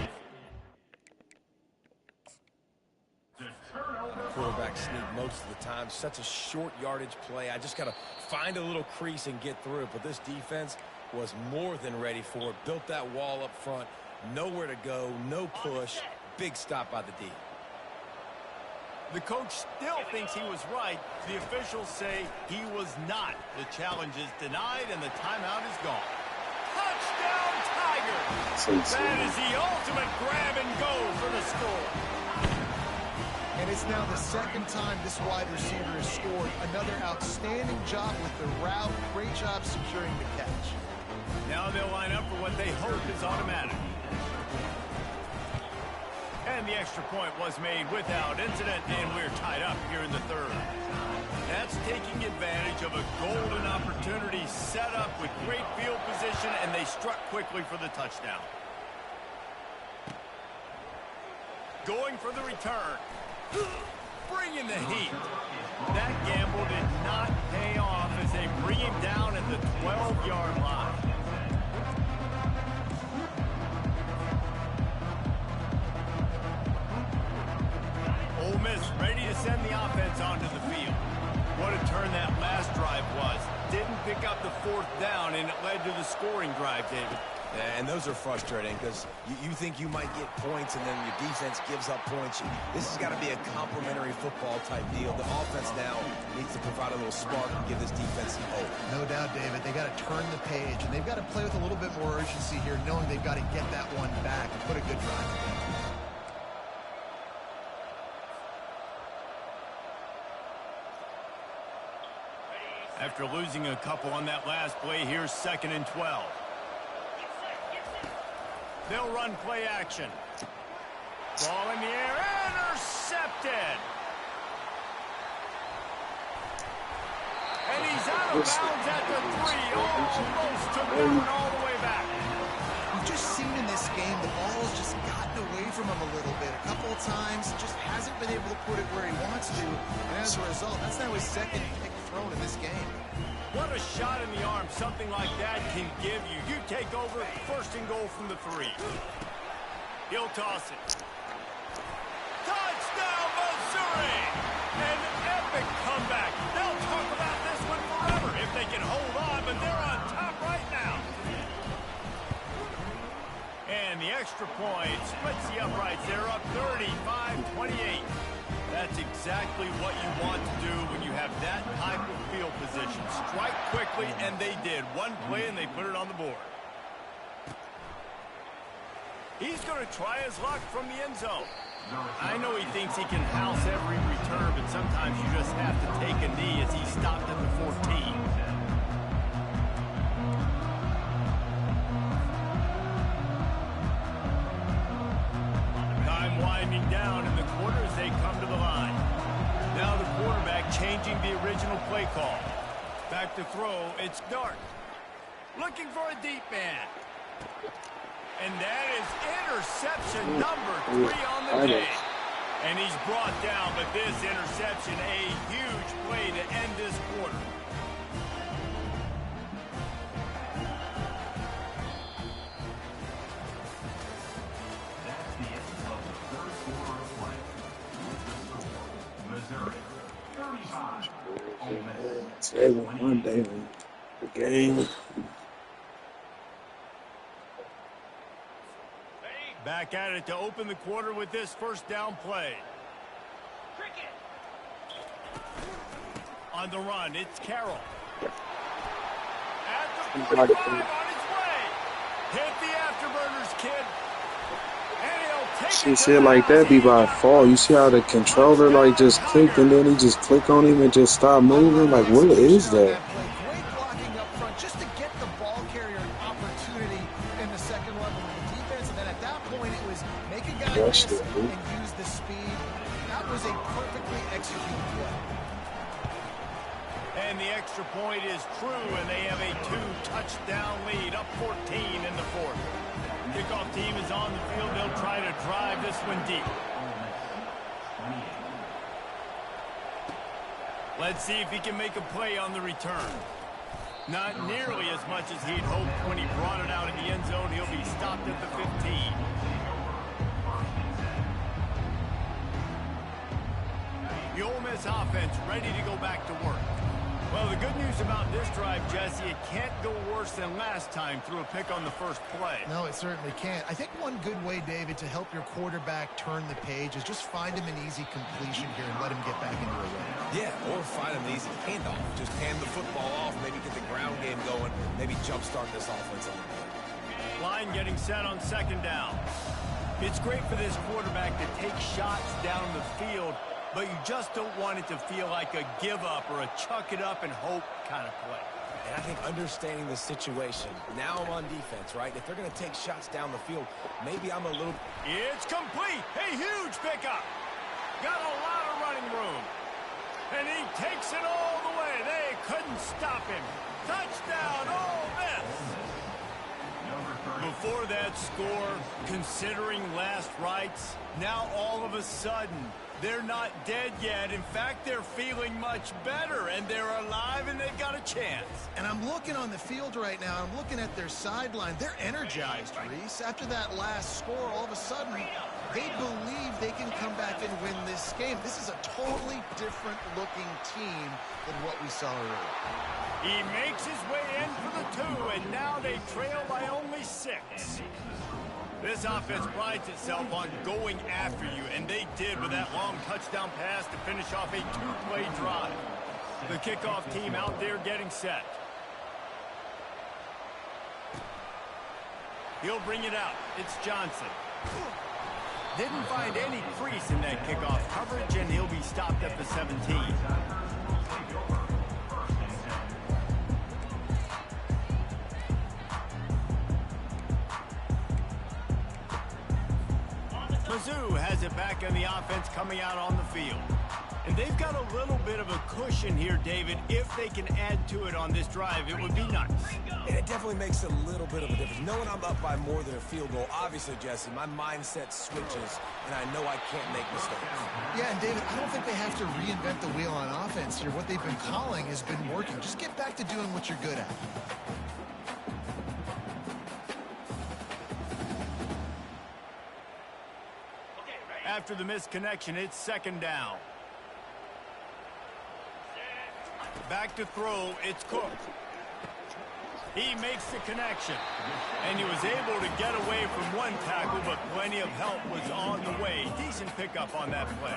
Quarterback sneak most of the time. Such a short yardage play. I just got to find a little crease and get through it. But this defense was more than ready for it. Built that wall up front. Nowhere to go. No push. Big stop by the D. The coach still thinks he was right. The officials say he was not. The challenge is denied, and the timeout is gone. Touchdown, Tiger! That is the ultimate grab and go for the score. And it's now the 2nd time this wide receiver has scored. Another outstanding job with the route. Great job securing the catch. Now they'll line up for what they hope is automatic. And the extra point was made without incident, and we're tied up here in the 3rd. That's taking advantage of a golden opportunity set up with great field position, and they struck quickly for the touchdown. Going for the return. Bringing the heat. That gamble did not pay off as they bring him down at the 12-yard line. Ole Miss ready to send the offense onto the field. What a turn that last drive was. Didn't pick up the 4th down, and it led to the scoring drive, David. Yeah, and those are frustrating because you think you might get points and then your defense gives up points. This has got to be a complementary football type deal. The offense now needs to provide a little spark and give this defense some hope. No doubt, David. They got to turn the page, and they've got to play with a little bit more urgency here, knowing they've got to get that one back and put a good drive together. After losing a couple on that last play, here's 2nd and 12. They'll run play action. Ball in the air, intercepted. of bounds at the 3. Almost took that one all the way back. We've just seen in this game the ball's just gotten away from him a little bit. A couple of times, just hasn't been able to put it where he wants to. And as a result, that's now his second pick thrown in this game. What a shot in the arm something like that can give you. You take over, first and goal from the 3. He'll toss it. Touchdown, Missouri! An epic comeback. They'll talk about this one forever if they can hold on, but they're on top right now. And the extra point splits the uprights. They're up 35-28. That's exactly what you want to do when you have that type of field position. Strike quickly, and they did. One play, and they put it on the board. He's going to try his luck from the end zone. I know he thinks he can house every return, but sometimes you just have to take a knee as he stopped at the 14. Time winding down in the quarter as they come to the line. Now the quarterback changing the original play call. Back to throw, it's Dart. Looking for a deep man. And that is interception number 3 on the day. And he's brought down, but this interception, a huge play to end this quarter. That's the end of the third quarter of play. Missouri 35. Ole Miss Today was Monday, the game. Back at it to open the quarter with this first down play. On the run, it's Carroll. At the 45 on his way. Hit the afterburners, kid. And he'll take She it to said the like that be house. by fall. You see how the controller like just clicked and then he just click on him and just stop moving? Like what is that? Great blocking up front just to get the ball carrier an opportunity in the second level of the defense. And then at that point, it was make a guy miss and use the speed. That was a perfectly executed play. And the extra point is true, and they have a 2-touchdown lead, up 14 in the fourth. Kickoff team is on the field. They'll try to drive this one deep. Let's see if he can make a play on the return. Not nearly as much as he'd hoped when he brought it out in the end zone. He'll be stopped at the 15. The Ole Miss offense ready to go back to work. Well, the good news about this drive, Jesse, it can't go worse than last time through a pick on the first play. No, it certainly can't. I think one good way, David, to help your quarterback turn the page is just find him an easy completion here and let him get back into a run. Yeah, or find an easy handoff. Just hand the football off, maybe get the ground game going, maybe jumpstart this offense a little bit. Line getting set on second down. It's great for this quarterback to take shots down the field, but you just don't want it to feel like a give-up or a chuck-it-up and hope kind of play. And I think understanding the situation, now I'm on defense, right? If they're going to take shots down the field, maybe I'm a little... It's complete. A huge pickup. Got a lot of running room. And he takes it all the way. They couldn't stop him. Touchdown, Ole Miss. Before that score, considering last rites, now all of a sudden, they're not dead yet. In fact, they're feeling much better, and they're alive, and they've got a chance. And I'm looking on the field right now. I'm looking at their sideline. They're energized, Reese. After that last score, all of a sudden, they believe they can come back and win this game. This is a totally different-looking team than what we saw earlier. He makes his way in for the 2, and now they trail by only 6. This offense prides itself on going after you, and they did with that long touchdown pass to finish off a 2-play drive. The kickoff team out there getting set. He'll bring it out. It's Johnson. Didn't find any crease in that kickoff coverage, and he'll be stopped at the 17. Mizzou has has it back in the offense coming out on the field. And they've got a little bit of a cushion here, David. If they can add to it on this drive, it would be nice. And it definitely makes a little bit of a difference. Knowing I'm up by more than a field goal, obviously, Jesse, my mindset switches, and I know I can't make mistakes. Yeah, and David, I don't think they have to reinvent the wheel on offense here. What they've been calling has been working. Just get back to doing what you're good at. After the missed connection, it's second down. Back to throw, it's Cook. He makes the connection. And he was able to get away from one tackle, but plenty of help was on the way. Decent pickup on that play.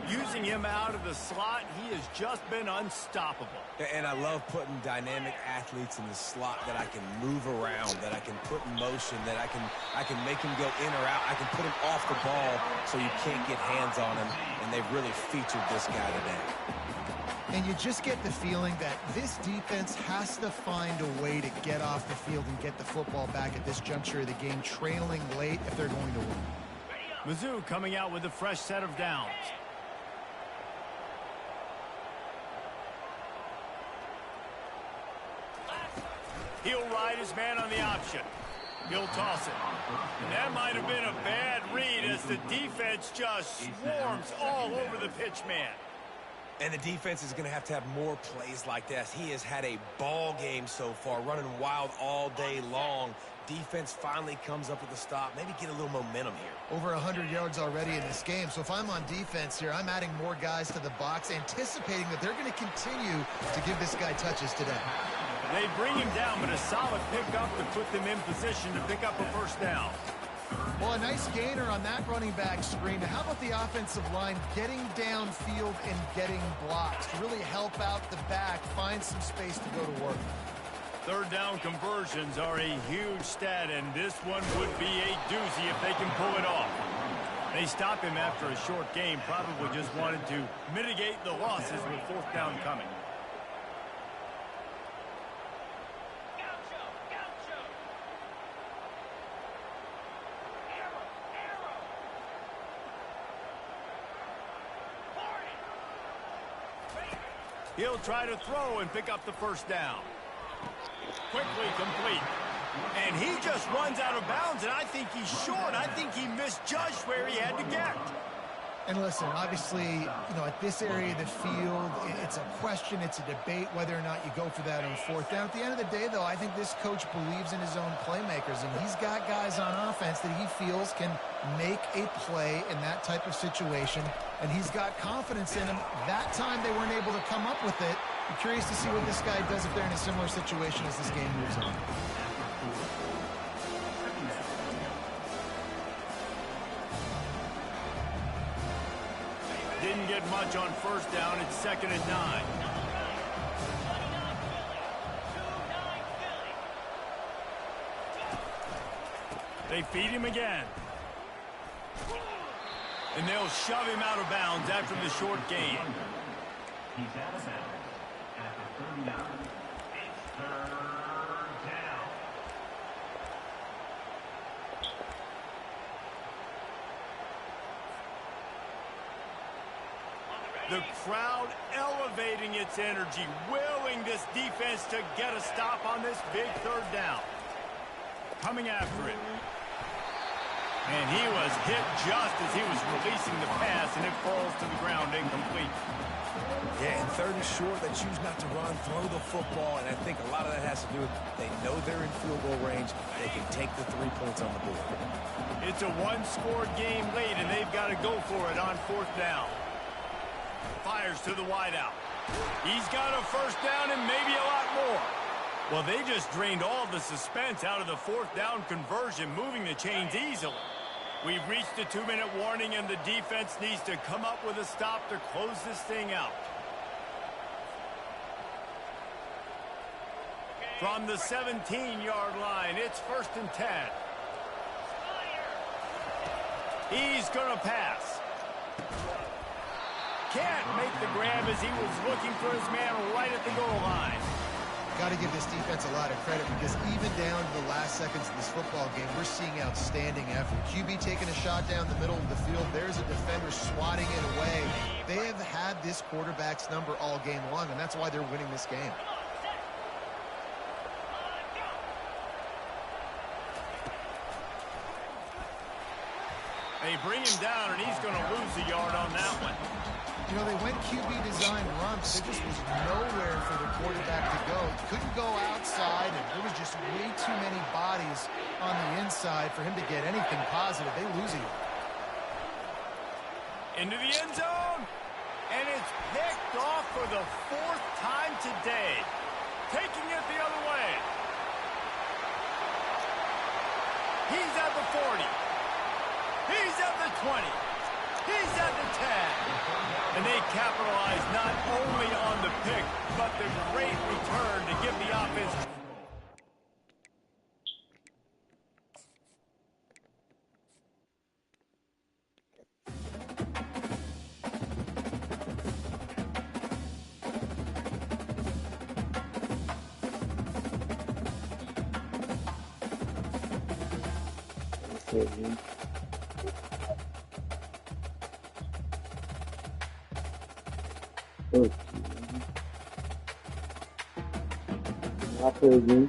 Using him out of the slot, he has just been unstoppable. And I love putting dynamic athletes in the slot that I can move around, that I can put in motion, that I can make him go in or out. I can put him off the ball so you can't get hands on him, and they've really featured this guy today. And you just get the feeling that this defense has to find a way to get off the field and get the football back at this juncture of the game, trailing late if they're going to win. Mizzou coming out with a fresh set of downs. He'll ride his man on the option. He'll toss it. And that might have been a bad read as the defense just swarms all over the pitch man. And the defense is going to have more plays like this. He has had a ball game so far, running wild all day long. Defense finally comes up with a stop. Maybe get a little momentum here. Over 100 yards already in this game. So if I'm on defense here, I'm adding more guys to the box, anticipating that they're going to continue to give this guy touches today. They bring him down, but a solid pickup to put them in position to pick up a first down. Well, a nice gainer on that running back screen. How about the offensive line getting downfield and getting blocks to really help out the back, find some space to go to work? Third down conversions are a huge stat, and this one would be a doozy if they can pull it off. They stop him after a short game, probably just wanted to mitigate the losses with fourth down coming. He'll try to throw and pick up the first down. Quickly complete. And he just runs out of bounds, and I think he's short. I think he misjudged where he had to get. And listen, obviously, at this area of the field, it's a question, it's a debate whether or not you go for that on fourth down. At the end of the day, though, I think this coach believes in his own playmakers, and he's got guys on offense that he feels can make a play in that type of situation, and he's got confidence in them. That time they weren't able to come up with it. I'm curious to see what this guy does if they're in a similar situation as this game moves on. Didn't get much on first down. It's 2nd and 9. They feed him again. And they'll shove him out of bounds after the short gain. He's out of bounds at the 39. It's third down. The crowd elevating its energy, willing this defense to get a stop on this big third down. Coming after it. And he was hit just as he was releasing the pass, and it falls to the ground incomplete. Yeah, and third and short, they choose not to run, throw the football, and I think a lot of that has to do with they know they're in field goal range. They can take the 3 points on the board. It's a one-scored game late, and they've got to go for it on fourth down. Fires to the wideout. He's got a first down and maybe a lot more. Well, they just drained all the suspense out of the fourth down conversion, moving the chains easily. We've reached the 2-minute warning, and the defense needs to come up with a stop to close this thing out. From the 17-yard line, it's 1st and 10. He's going to pass. Can't make the grab as he was looking for his man right at the goal line. got to give this defense a lot of credit because even down to the last seconds of this football game, we're seeing outstanding effort. QB taking a shot down the middle of the field. There's a defender swatting it away. They have had this quarterback's number all game long, and that's why they're winning this game. They bring him down, and he's going to lose a yard on that one. You know, they went QB design runs. There just was nowhere for the quarterback to go. Couldn't go outside, and there was just way too many bodies on the inside for him to get anything positive. They lose it. Into the end zone, and it's picked off for the 4th time today. Taking it the other way. He's at the 40. He's at the 20. He's at the 10. And they capitalize not only on the pick, but the great return to give the offense. I feel you.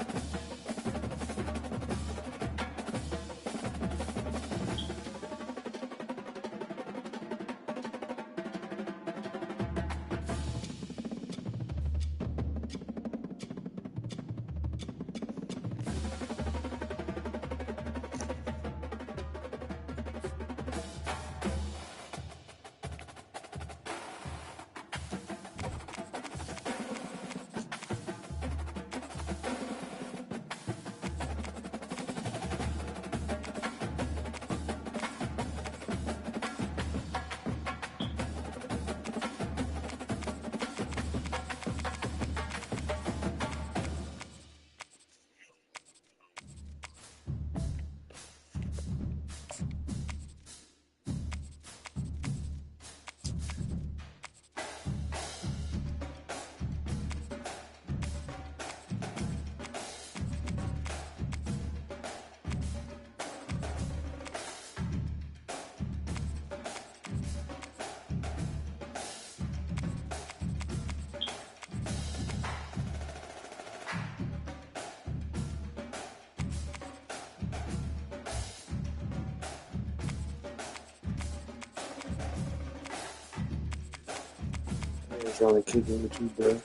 Trying to kick him with you, bro.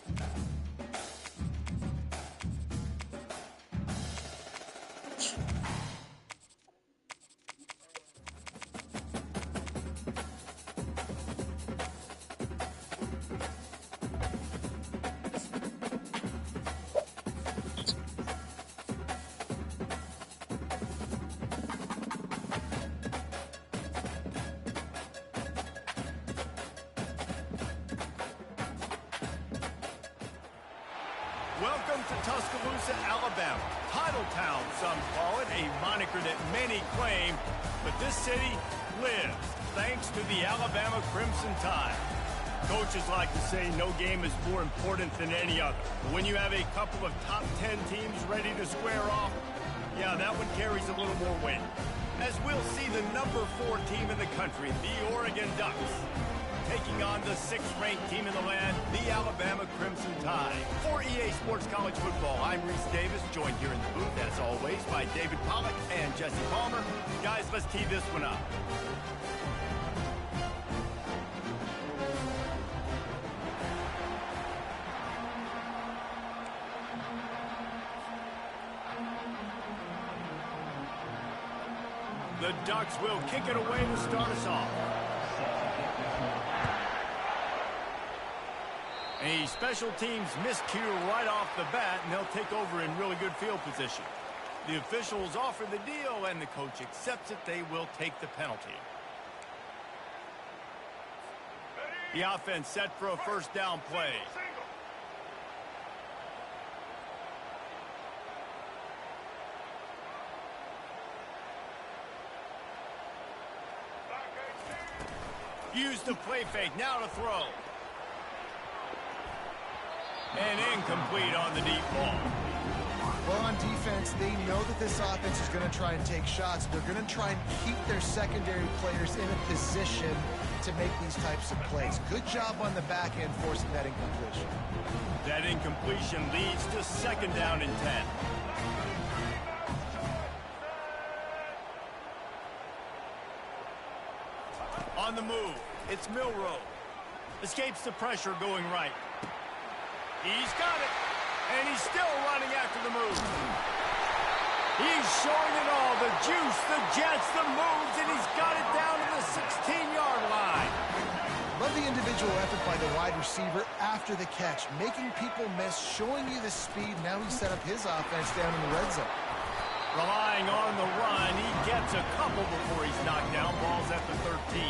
Welcome to Tuscaloosa, Alabama. Titletown, some call it, a moniker that many claim, but this city lives thanks to the Alabama Crimson Tide. Coaches like to say no game is more important than any other. But when you have a couple of top 10 teams ready to square off, yeah, that one carries a little more weight. As we'll see the number 4 team in the country, the Oregon Ducks, taking on the 6th-ranked team in the land, the Alabama Crimson Tide. For EA Sports College Football, I'm Reese Davis, joined here in the booth, as always, by David Pollack and Jesse Palmer. Guys, let's tee this one up. The Ducks will kick it away to start us off. A special teams miscue right off the bat, and they'll take over in really good field position. The officials offer the deal, and the coach accepts it. They will take the penalty. The offense set for a first down play. Use the play fake, now to throw. And incomplete on the deep ball. Well, on defense, they know that this offense is going to try and take shots. They're going to try and keep their secondary players in a position to make these types of plays. Good job on the back end forcing that incompletion. That incompletion leads to 2nd down and 10. On the move, it's Milroe. Escapes the pressure going right. He's got it, and he's still running after the move. He's showing it all, the juice, the jets, the moves, and he's got it down to the 16-yard line. Love the individual effort by the wide receiver after the catch, making people miss, showing you the speed. Now he set up his offense down in the red zone. Relying on the run, he gets a couple before he's knocked down. Ball's at the 13.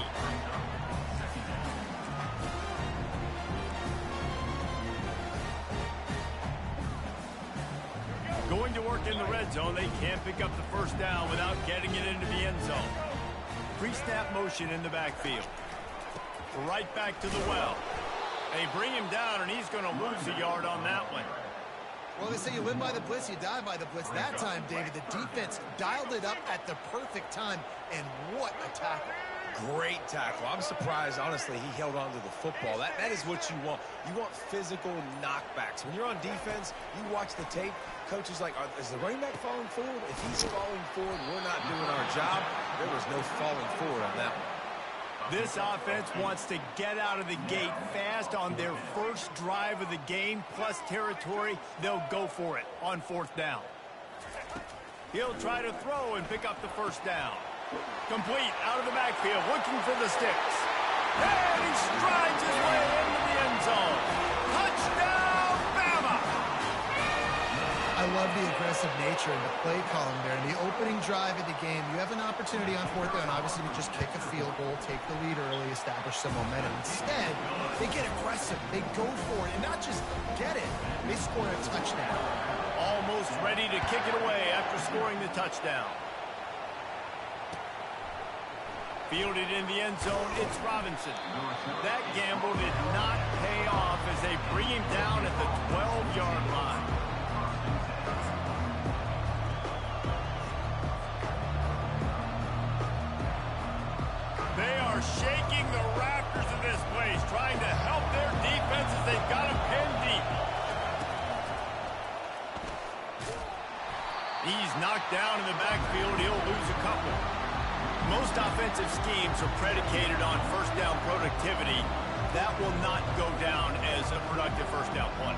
Going to work in the red zone, they can't pick up the 1st down without getting it into the end zone. Pre-snap motion in the backfield. Right back to the well. They bring him down, and he's going to lose a yard on that one. Well, they say you live by the blitz, you die by the blitz. That time, David, the defense dialed it up at the perfect time, and what a tackle. Great tackle. I'm surprised, honestly, he held on to the football. That is what you want. You want physical knockbacks. When you're on defense, you watch the tape, coach is like, is the running back falling forward? If he's falling forward, we're not doing our job. There was no falling forward on that one. This offense wants to get out of the gate fast on their first drive of the game, plus territory. They'll go for it on 4th down. He'll try to throw and pick up the 1st down. Complete out of the backfield, looking for the sticks. And he strides his way into the end zone. Touchdown, Bama! I love the aggressive nature and the play calling there. In the opening drive of the game, you have an opportunity on 4th down, obviously, to just kick a field goal, take the lead early, establish some momentum. Instead, they get aggressive. They go for it, and not just get it, they score a touchdown. Almost ready to kick it away after scoring the touchdown. Fielded in the end zone, it's Robinson. That gamble did not pay off as they bring him down at the 12-yard line. They are shaking the rafters of this place, trying to help their defense as they've got him pinned deep. He's knocked down in the backfield. He'll lose a couple. Most offensive schemes are predicated on 1st down productivity. That will not go down as a productive 1st down play.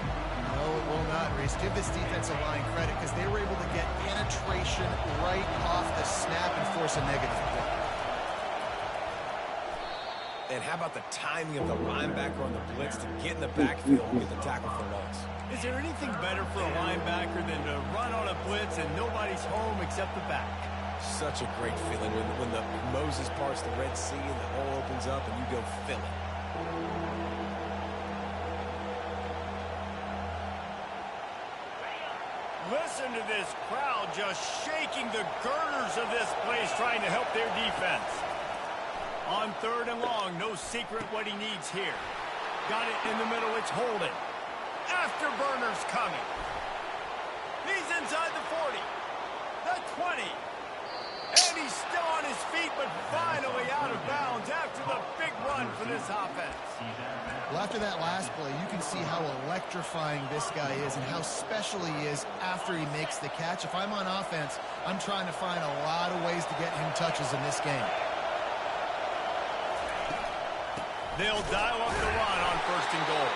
No, it will not, Reese. Give this defensive line credit because they were able to get penetration right off the snap and force a negative play. And how about the timing of the linebacker on the blitz to get in the backfield and get the tackle for loss? Is there anything better for a linebacker than to run on a blitz and nobody's home except the back? Such a great feeling when the Moses parts the Red Sea and the hole opens up and you go fill it. Listen to this crowd just shaking the girders of this place trying to help their defense. On 3rd and long, no secret what he needs here. Got it in the middle, it's Holden. Afterburner's coming. He's inside the 40, the 20. And he's still on his feet, but finally out of bounds after the big run for this offense. Well, after that last play, you can see how electrifying this guy is and how special he is after he makes the catch. If I'm on offense, I'm trying to find a lot of ways to get him touches in this game. They'll dial up the run on 1st and goal.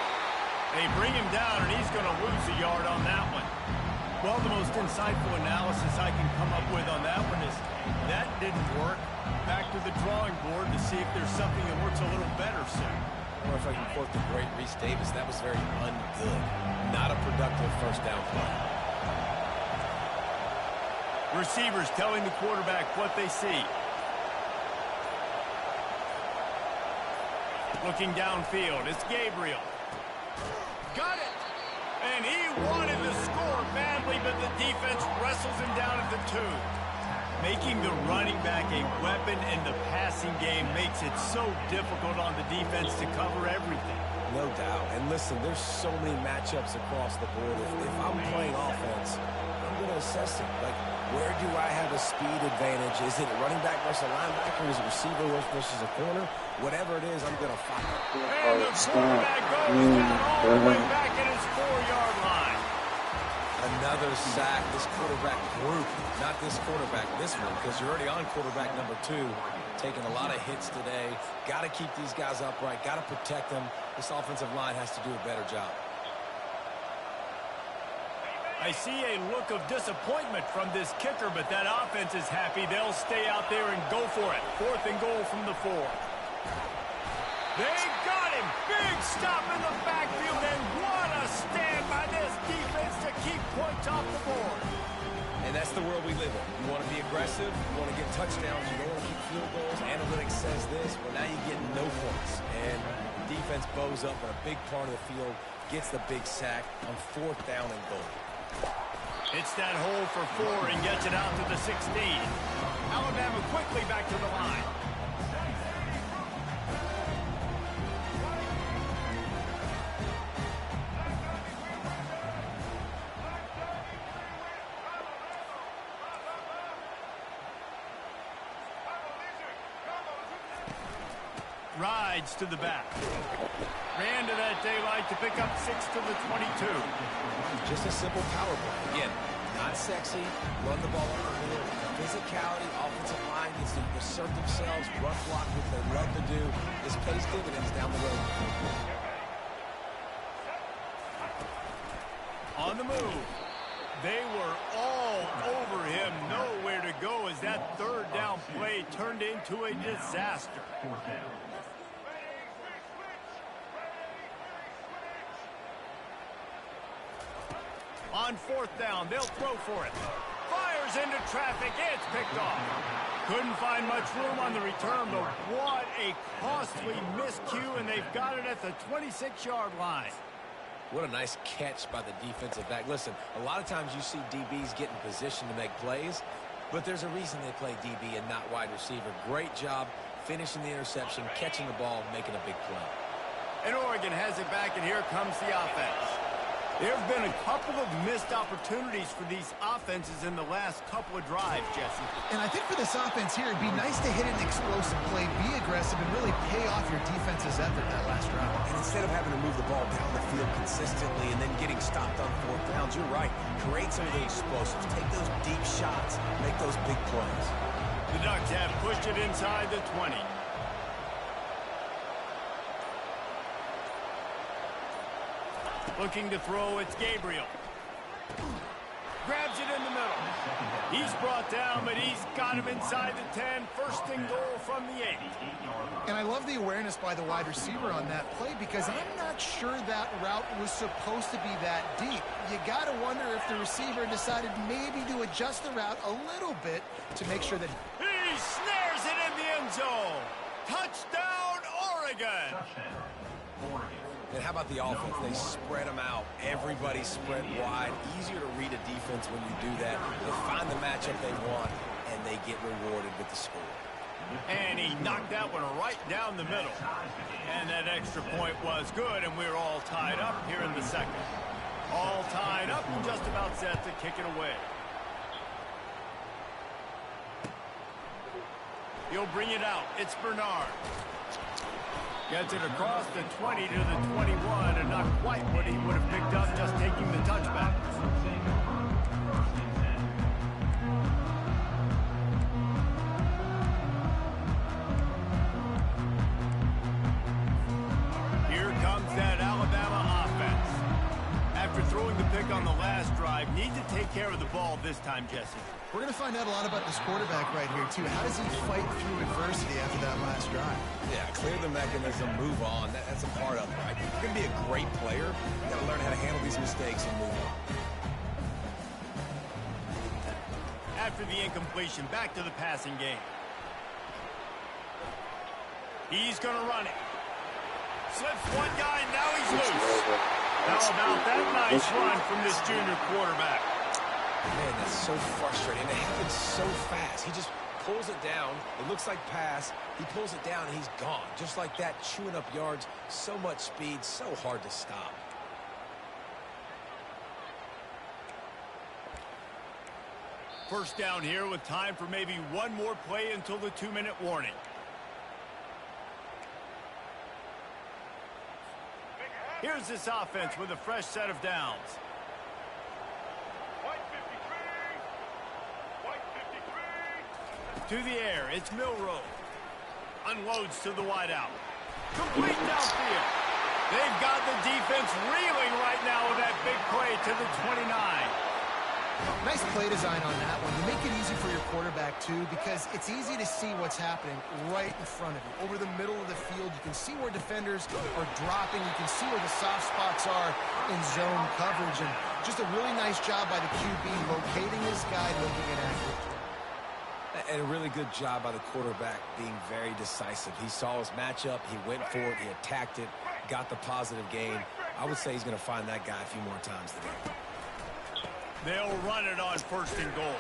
They bring him down, and he's going to lose a yard on that one. Well, the most insightful analysis I can come up with on that one is that didn't work. Back to the drawing board to see if there's something that works a little better soon. Or if I can quote the great Reese Davis, that was very ungood. Not a productive 1st down play. Receivers telling the quarterback what they see. Looking downfield, it's Gabriel. Got it! And he wanted to score badly, but the defense wrestles him down at the 2. Making the running back a weapon in the passing game makes it so difficult on the defense to cover everything. No doubt. And listen, there's so many matchups across the board. If I'm playing offense, I'm going to assess it. Like, where do I have a speed advantage? Is it a running back versus a linebacker? Is it receiver versus a corner? Whatever it is, I'm going to fight. And the quarterback goes down all the way back at his 4-yard line. Another sack. This quarterback group, not this quarterback, this one, because you're already on quarterback number 2. Taking a lot of hits today. Got to keep these guys upright. Got to protect them. This offensive line has to do a better job. I see a look of disappointment from this kicker, but that offense is happy. They'll stay out there and go for it. 4th and goal from the 4. They got him. Big stop in the backfield, and what a stand by this defense to keep points off the board. And that's the world we live in. You want to be aggressive, you want to get touchdowns, you don't want to keep field goals. Analytics says this, well, now you get no points. And defense bows up on a big part of the field, gets the big sack on 4th down and goal. It's that hole for 4 and gets it out to the 16. Alabama quickly back to the line. Rides to the back. Ran to that daylight to pick up 6 to the 22. Just a simple power play. Again, not sexy. Run the ball over the middle. Physicality, offensive line gets to assert themselves, run block, what they love to do. This pays dividends down the road. On the move. They were all over him. Nowhere to go as that 3rd down play turned into a disaster. 4th down. On 4th down, they'll throw for it. Fires into traffic. It's picked off. Couldn't find much room on the return, but what a costly miscue, and they've got it at the 26-yard line. What a nice catch by the defensive back. Listen, a lot of times you see DBs get in position to make plays, but there's a reason they play DB and not wide receiver. Great job finishing the interception, catching the ball, making a big play. And Oregon has it back, and here comes the offense. There have been a couple of missed opportunities for these offenses in the last couple of drives, Jesse. And I think for this offense here, it'd be nice to hit an explosive play, be aggressive, and really pay off your defense's effort that last drive. And instead of having to move the ball down the field consistently and then getting stopped on 4th downs, you're right. Create some of the explosives. Take those deep shots. Make those big plays. The Ducks have pushed it inside the 20. Looking to throw, it's Gabriel. Grabs it in the middle. He's brought down, but he's got him inside the 10. 1st and goal from the 8. And I love the awareness by the wide receiver on that play because I'm not sure that route was supposed to be that deep. You got to wonder if the receiver decided maybe to adjust the route a little bit to make sure that... He snares it in the end zone. Touchdown, Oregon. Touchdown. Oregon. And how about the offense? They spread them out. Everybody spread wide. Easier to read a defense when you do that. They find the matchup they want, and they get rewarded with the score. And he knocked that one right down the middle. And that extra point was good, and we're all tied up here in the 2nd. All tied up and just about set to kick it away. He'll bring it out. It's Bernard. Gets it across the 20 to the 21, and not quite what he would have picked up just taking the touchback. Here comes that Alabama offense. After throwing the pick on the last drive, need to take care of the ball this time, Jesse. We're going to find out a lot about this quarterback right here, too. How does he fight through adversity after that last drive? Yeah, clear the mechanism, move on. That's a part of it, right? You're going to be a great player. You got to learn how to handle these mistakes and move on. After the incompletion, back to the passing game. He's going to run it. Slips one guy, now he's loose. How about that nice run from this junior quarterback? Man, that's so frustrating. It happens so fast. He just pulls it down. It looks like pass. He pulls it down, and he's gone. Just like that, chewing up yards. So much speed, so hard to stop. First down here with time for maybe one more play until the 2-minute warning. Here's this offense with a fresh set of downs. To the air, it's Milroe. Unloads to the wideout. Complete downfield. They've got the defense reeling right now with that big play to the 29. Nice play design on that one. You make it easy for your quarterback, too, because it's easy to see what's happening right in front of you. Over the middle of the field, you can see where defenders are dropping. You can see where the soft spots are in zone coverage. And just a really nice job by the QB locating his guy, making an accurate throw. And a really good job by the quarterback being very decisive. He saw his matchup. He went for it. He attacked it, got the positive gain. I would say he's going to find that guy a few more times today. They'll run it on 1st and goal.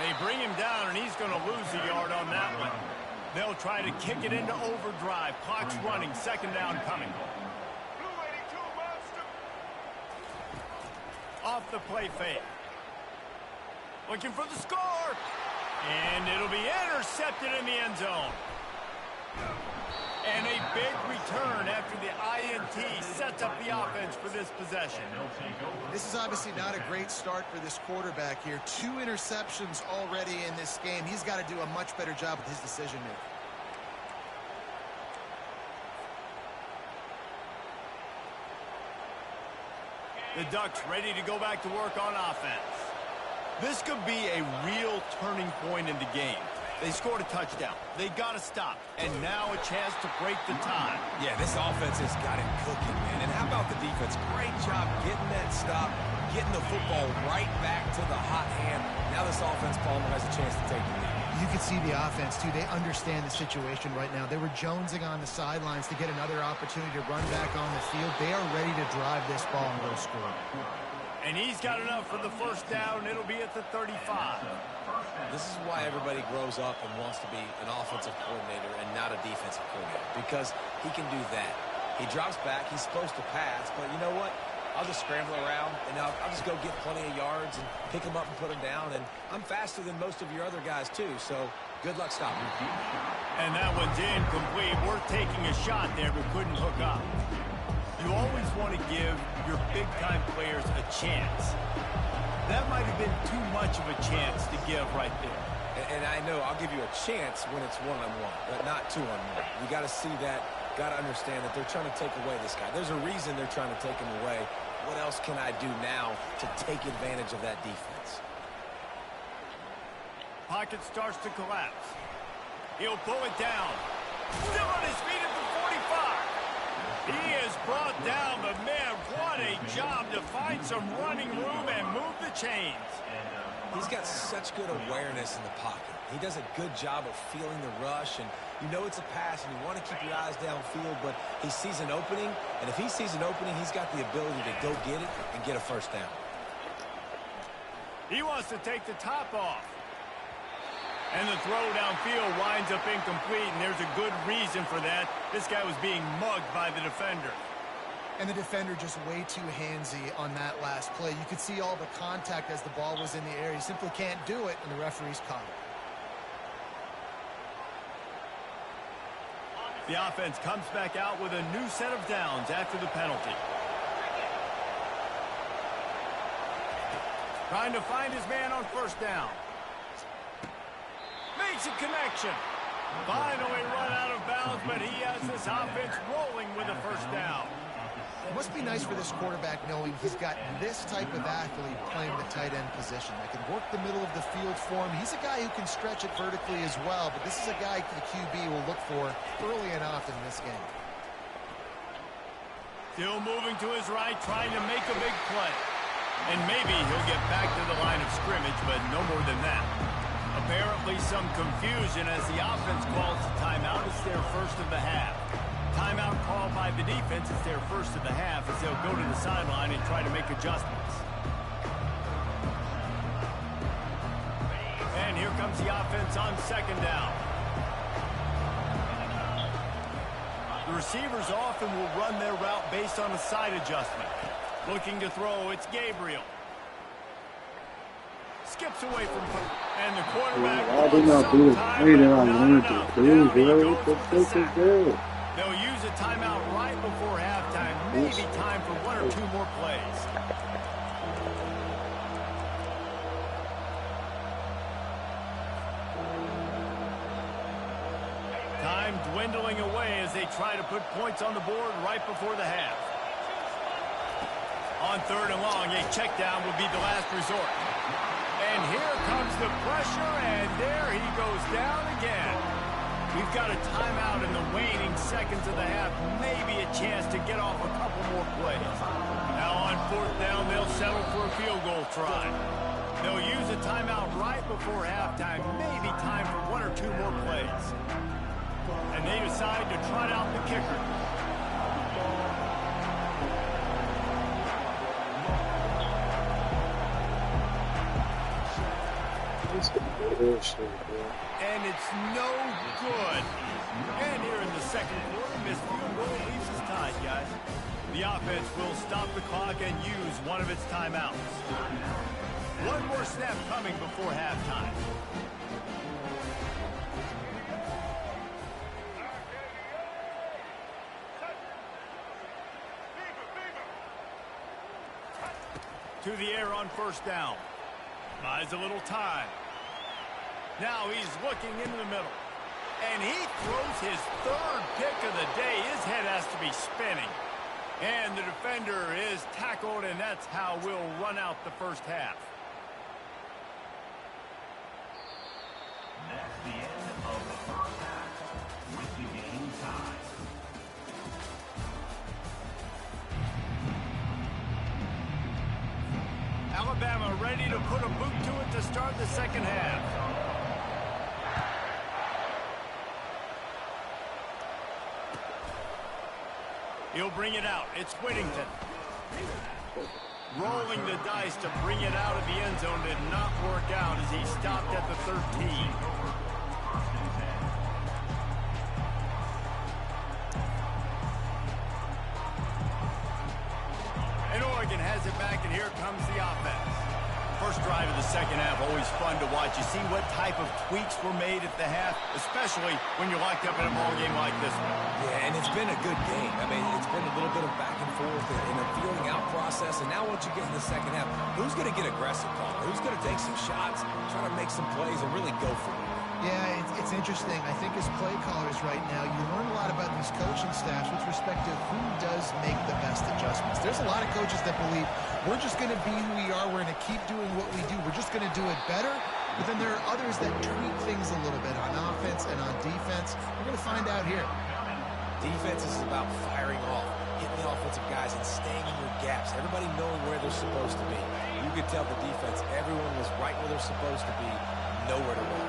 They bring him down, and he's going to lose a yard on that one. They'll try to kick it into overdrive. Clock's running. 2nd down coming. Off the play fake. Looking for the score. And it'll be intercepted in the end zone. And a big return after the INT sets up the offense for this possession. This is obviously not a great start for this quarterback here. 2 interceptions already in this game. He's got to do a much better job with his decision making. The Ducks ready to go back to work on offense. This could be a real turning point in the game. They scored a touchdown. They got to stop. And now a chance to break the tie. Yeah, this offense has got him cooking, man. And how about the defense? Great job getting that stop, getting the football right back to the hot hand. Now this offense, Palmer, has a chance to take the lead. You can see the offense, too. They understand the situation right now. They were jonesing on the sidelines to get another opportunity to run back on the field. They are ready to drive this ball and go score. And he's got enough for the 1st down. It'll be at the 35. This is why everybody grows up and wants to be an offensive coordinator and not a defensive coordinator, because he can do that. He drops back. He's supposed to pass, but you know what? I'll just scramble around, and I'll just go get plenty of yards and pick him up and put him down. And I'm faster than most of your other guys, too, so good luck stopping me. And that one's incomplete. We're taking a shot there, but couldn't hook up. You always want to give your big-time players a chance. That might have been too much of a chance to give right there. And I know I'll give you a chance when it's one-on-one, but not two-on-one. You got to see that, got to understand that they're trying to take away this guy. There's a reason they're trying to take him away. What else can I do now to take advantage of that defense? Pocket starts to collapse. He'll pull it down. Still on his feet at the 45. He is brought down, but man, what a job to find some running room and move the chains. He's got such good awareness in the pocket. He does a good job of feeling the rush, and you know it's a pass, and you want to keep your eyes downfield, but he sees an opening, and if he sees an opening, he's got the ability to go get it and get a 1st down. He wants to take the top off. And the throw downfield winds up incomplete, and there's a good reason for that. This guy was being mugged by the defender. And the defender just way too handsy on that last play. You could see all the contact as the ball was in the air. He simply can't do it, and the referee's caught it. The offense comes back out with a new set of downs after the penalty. Trying to find his man on 1st down. Makes a connection. Finally run out of bounds, but he has this offense rolling with a 1st down. It must be nice for this quarterback knowing he's got this type of athlete playing the tight end position that can work the middle of the field for him. He's a guy who can stretch it vertically as well, but this is a guy the QB will look for early and often in this game. Still moving to his right, trying to make a big play. And maybe he'll get back to the line of scrimmage, but no more than that. Apparently some confusion as the offense calls the timeout. It's their 1st of the half. Timeout called by the defense. It's their 1st of the half as they'll go to the sideline and try to make adjustments. here comes the offense on second down. The receivers often will run their route based on a side adjustment. Looking to throw, it's Gabriel. Skips away from and the quarterback. I did not do it. I didn't want to do it. What the fuck is that? They'll use a timeout right before halftime. Maybe time for one or two more plays. Time dwindling away as they try to put points on the board right before the half. On third and long, a check down will be the last resort. And here comes the pressure, and there he goes down again. We've got a timeout in the waning seconds of the half. Maybe a chance to get off a couple more plays. Now on fourth down, they'll settle for a field goal try. They'll use a timeout right before halftime. Maybe time for one or two more plays. And they decide to trot out the kicker. And it's no good. And here in the second quarter, missed field goal leaves us tied, guys. The offense will stop the clock and use one of its timeouts. One more snap coming before halftime. To the air on first down. Buys a little time. Now he's looking into the middle. And he throws his third pick of the day. His head has to be spinning. And the defender is tackled, and that's how we'll run out the first half. That's the end of the first half, with the game tied. Alabama ready to put a boot to it to start the second half. He'll bring it out. It's Whittington. Rolling the dice to bring it out of the end zone did not work out as he stopped at the 13. And Oregon has it back, and here comes the offense. First drive of the second half, always fun to watch. You see what type of tweaks were made at the half, especially when you're locked up in a ball game like this one. Yeah, and it's been a good game. I mean, it's been a little bit of back and forth and a feeling out process. And now once you get in the second half, who's going to get aggressive, Paul? Who's going to take some shots, try to make some plays, and really go for it? Yeah, it's interesting. I think as play callers right now, you learn a lot about these coaching staffs with respect to who does make the best adjustments. There's a lot of coaches that believe we're just going to be who we are. We're going to keep doing what we do. We're just going to do it better. But then there are others that tweak things a little bit on offense and on defense. We're going to find out here. Defense is about firing off, hitting the offensive guys, and staying in your gaps. Everybody knowing where they're supposed to be. You could tell the defense, everyone was right where they're supposed to be, nowhere to run.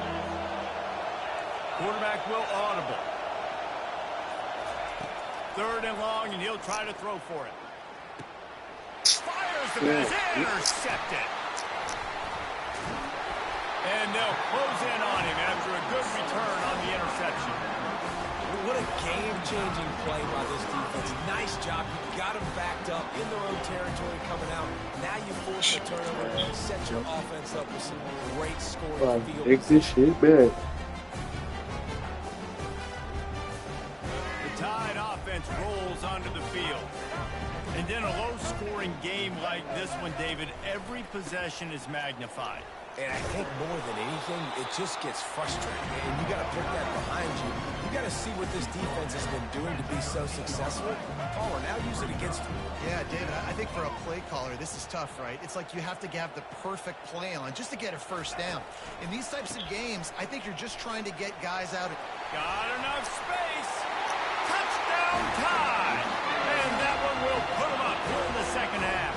Quarterback will audible. Third and long, and he'll try to throw for it. Fires the pass, intercepted. And they'll close in on him after a good return on the interception. What a game-changing play by this defense. Nice job. You got them backed up in their own territory coming out. Now you force a turnover and set your offense up with some great scoring field. Take this shit back. The Tide offense rolls onto the field. And in a low-scoring game like this one, David, every possession is magnified. And I think more than anything, it just gets frustrating. And you got to put that behind you. You got to see what this defense has been doing to be so successful. Paul, now use it against them. Yeah, David, I think for a play caller, this is tough, right? It's like you have to have the perfect play on just to get a first down. In these types of games, I think you're just trying to get guys out. Got enough space. Touchdown Tide. And that one will put them up here in the second half.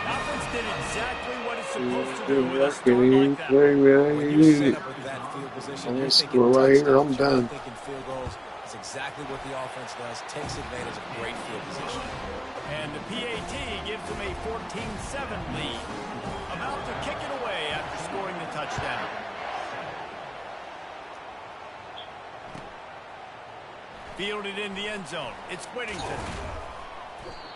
Offense did exactly what it's supposed to do with a start like that. When you set up with that field position, you're thinking touchdowns, you're thinking field goals. It's exactly what the offense does. Takes advantage of great field position. And the PAT gives them a 14-7 lead. About to kick it away after scoring the touchdown. Fielded in the end zone. It's Whittington.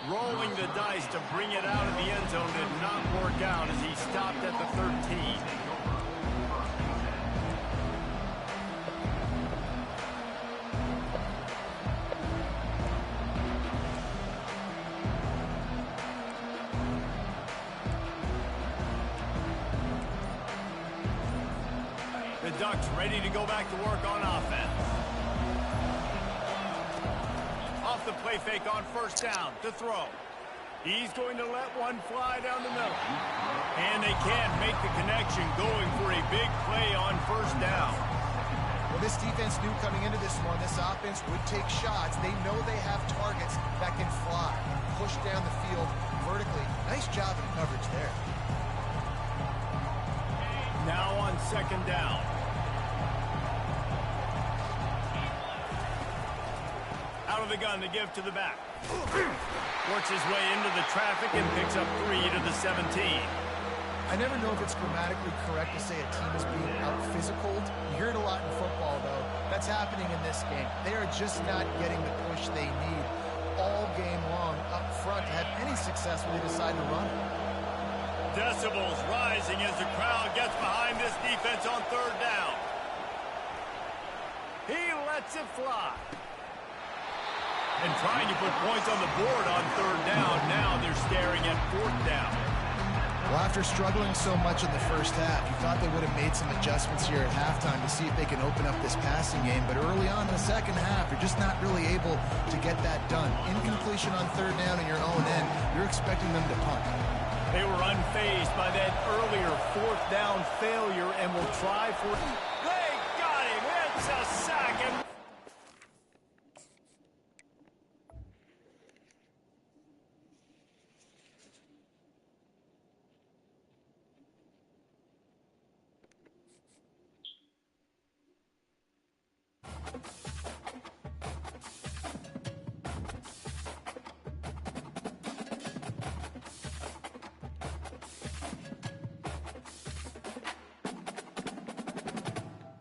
Rolling the dice to bring it out of the end zone did not work out as he stopped at the 13. The Ducks ready to go back to work on offense. Off the play fake on first down to throw. He's going to let one fly down the middle. And they can't make the connection, going for a big play on first down. Well, this defense knew coming into this one, this offense would take shots. They know they have targets that can fly, push down the field vertically. Nice job in coverage there. Now on second down. Out of the gun to give to the back. Works his way into the traffic and picks up 3 to the 17. I never know if it's grammatically correct to say a team is being out-physicaled. You hear it a lot in football, though. That's happening in this game. They are just not getting the push they need all game long up front to have any success when they decide to run it. Decibels rising as the crowd gets behind this defense on third down. He lets it fly. And trying to put points on the board on third down. Now they're staring at fourth down. Well, after struggling so much in the first half, you thought they would have made some adjustments here at halftime to see if they can open up this passing game. But early on in the second half, you're just not really able to get that done. Incompletion on third down in your own end, you're expecting them to punt. They were unfazed by that earlier fourth down failure and will try for... They got him! It's a sack!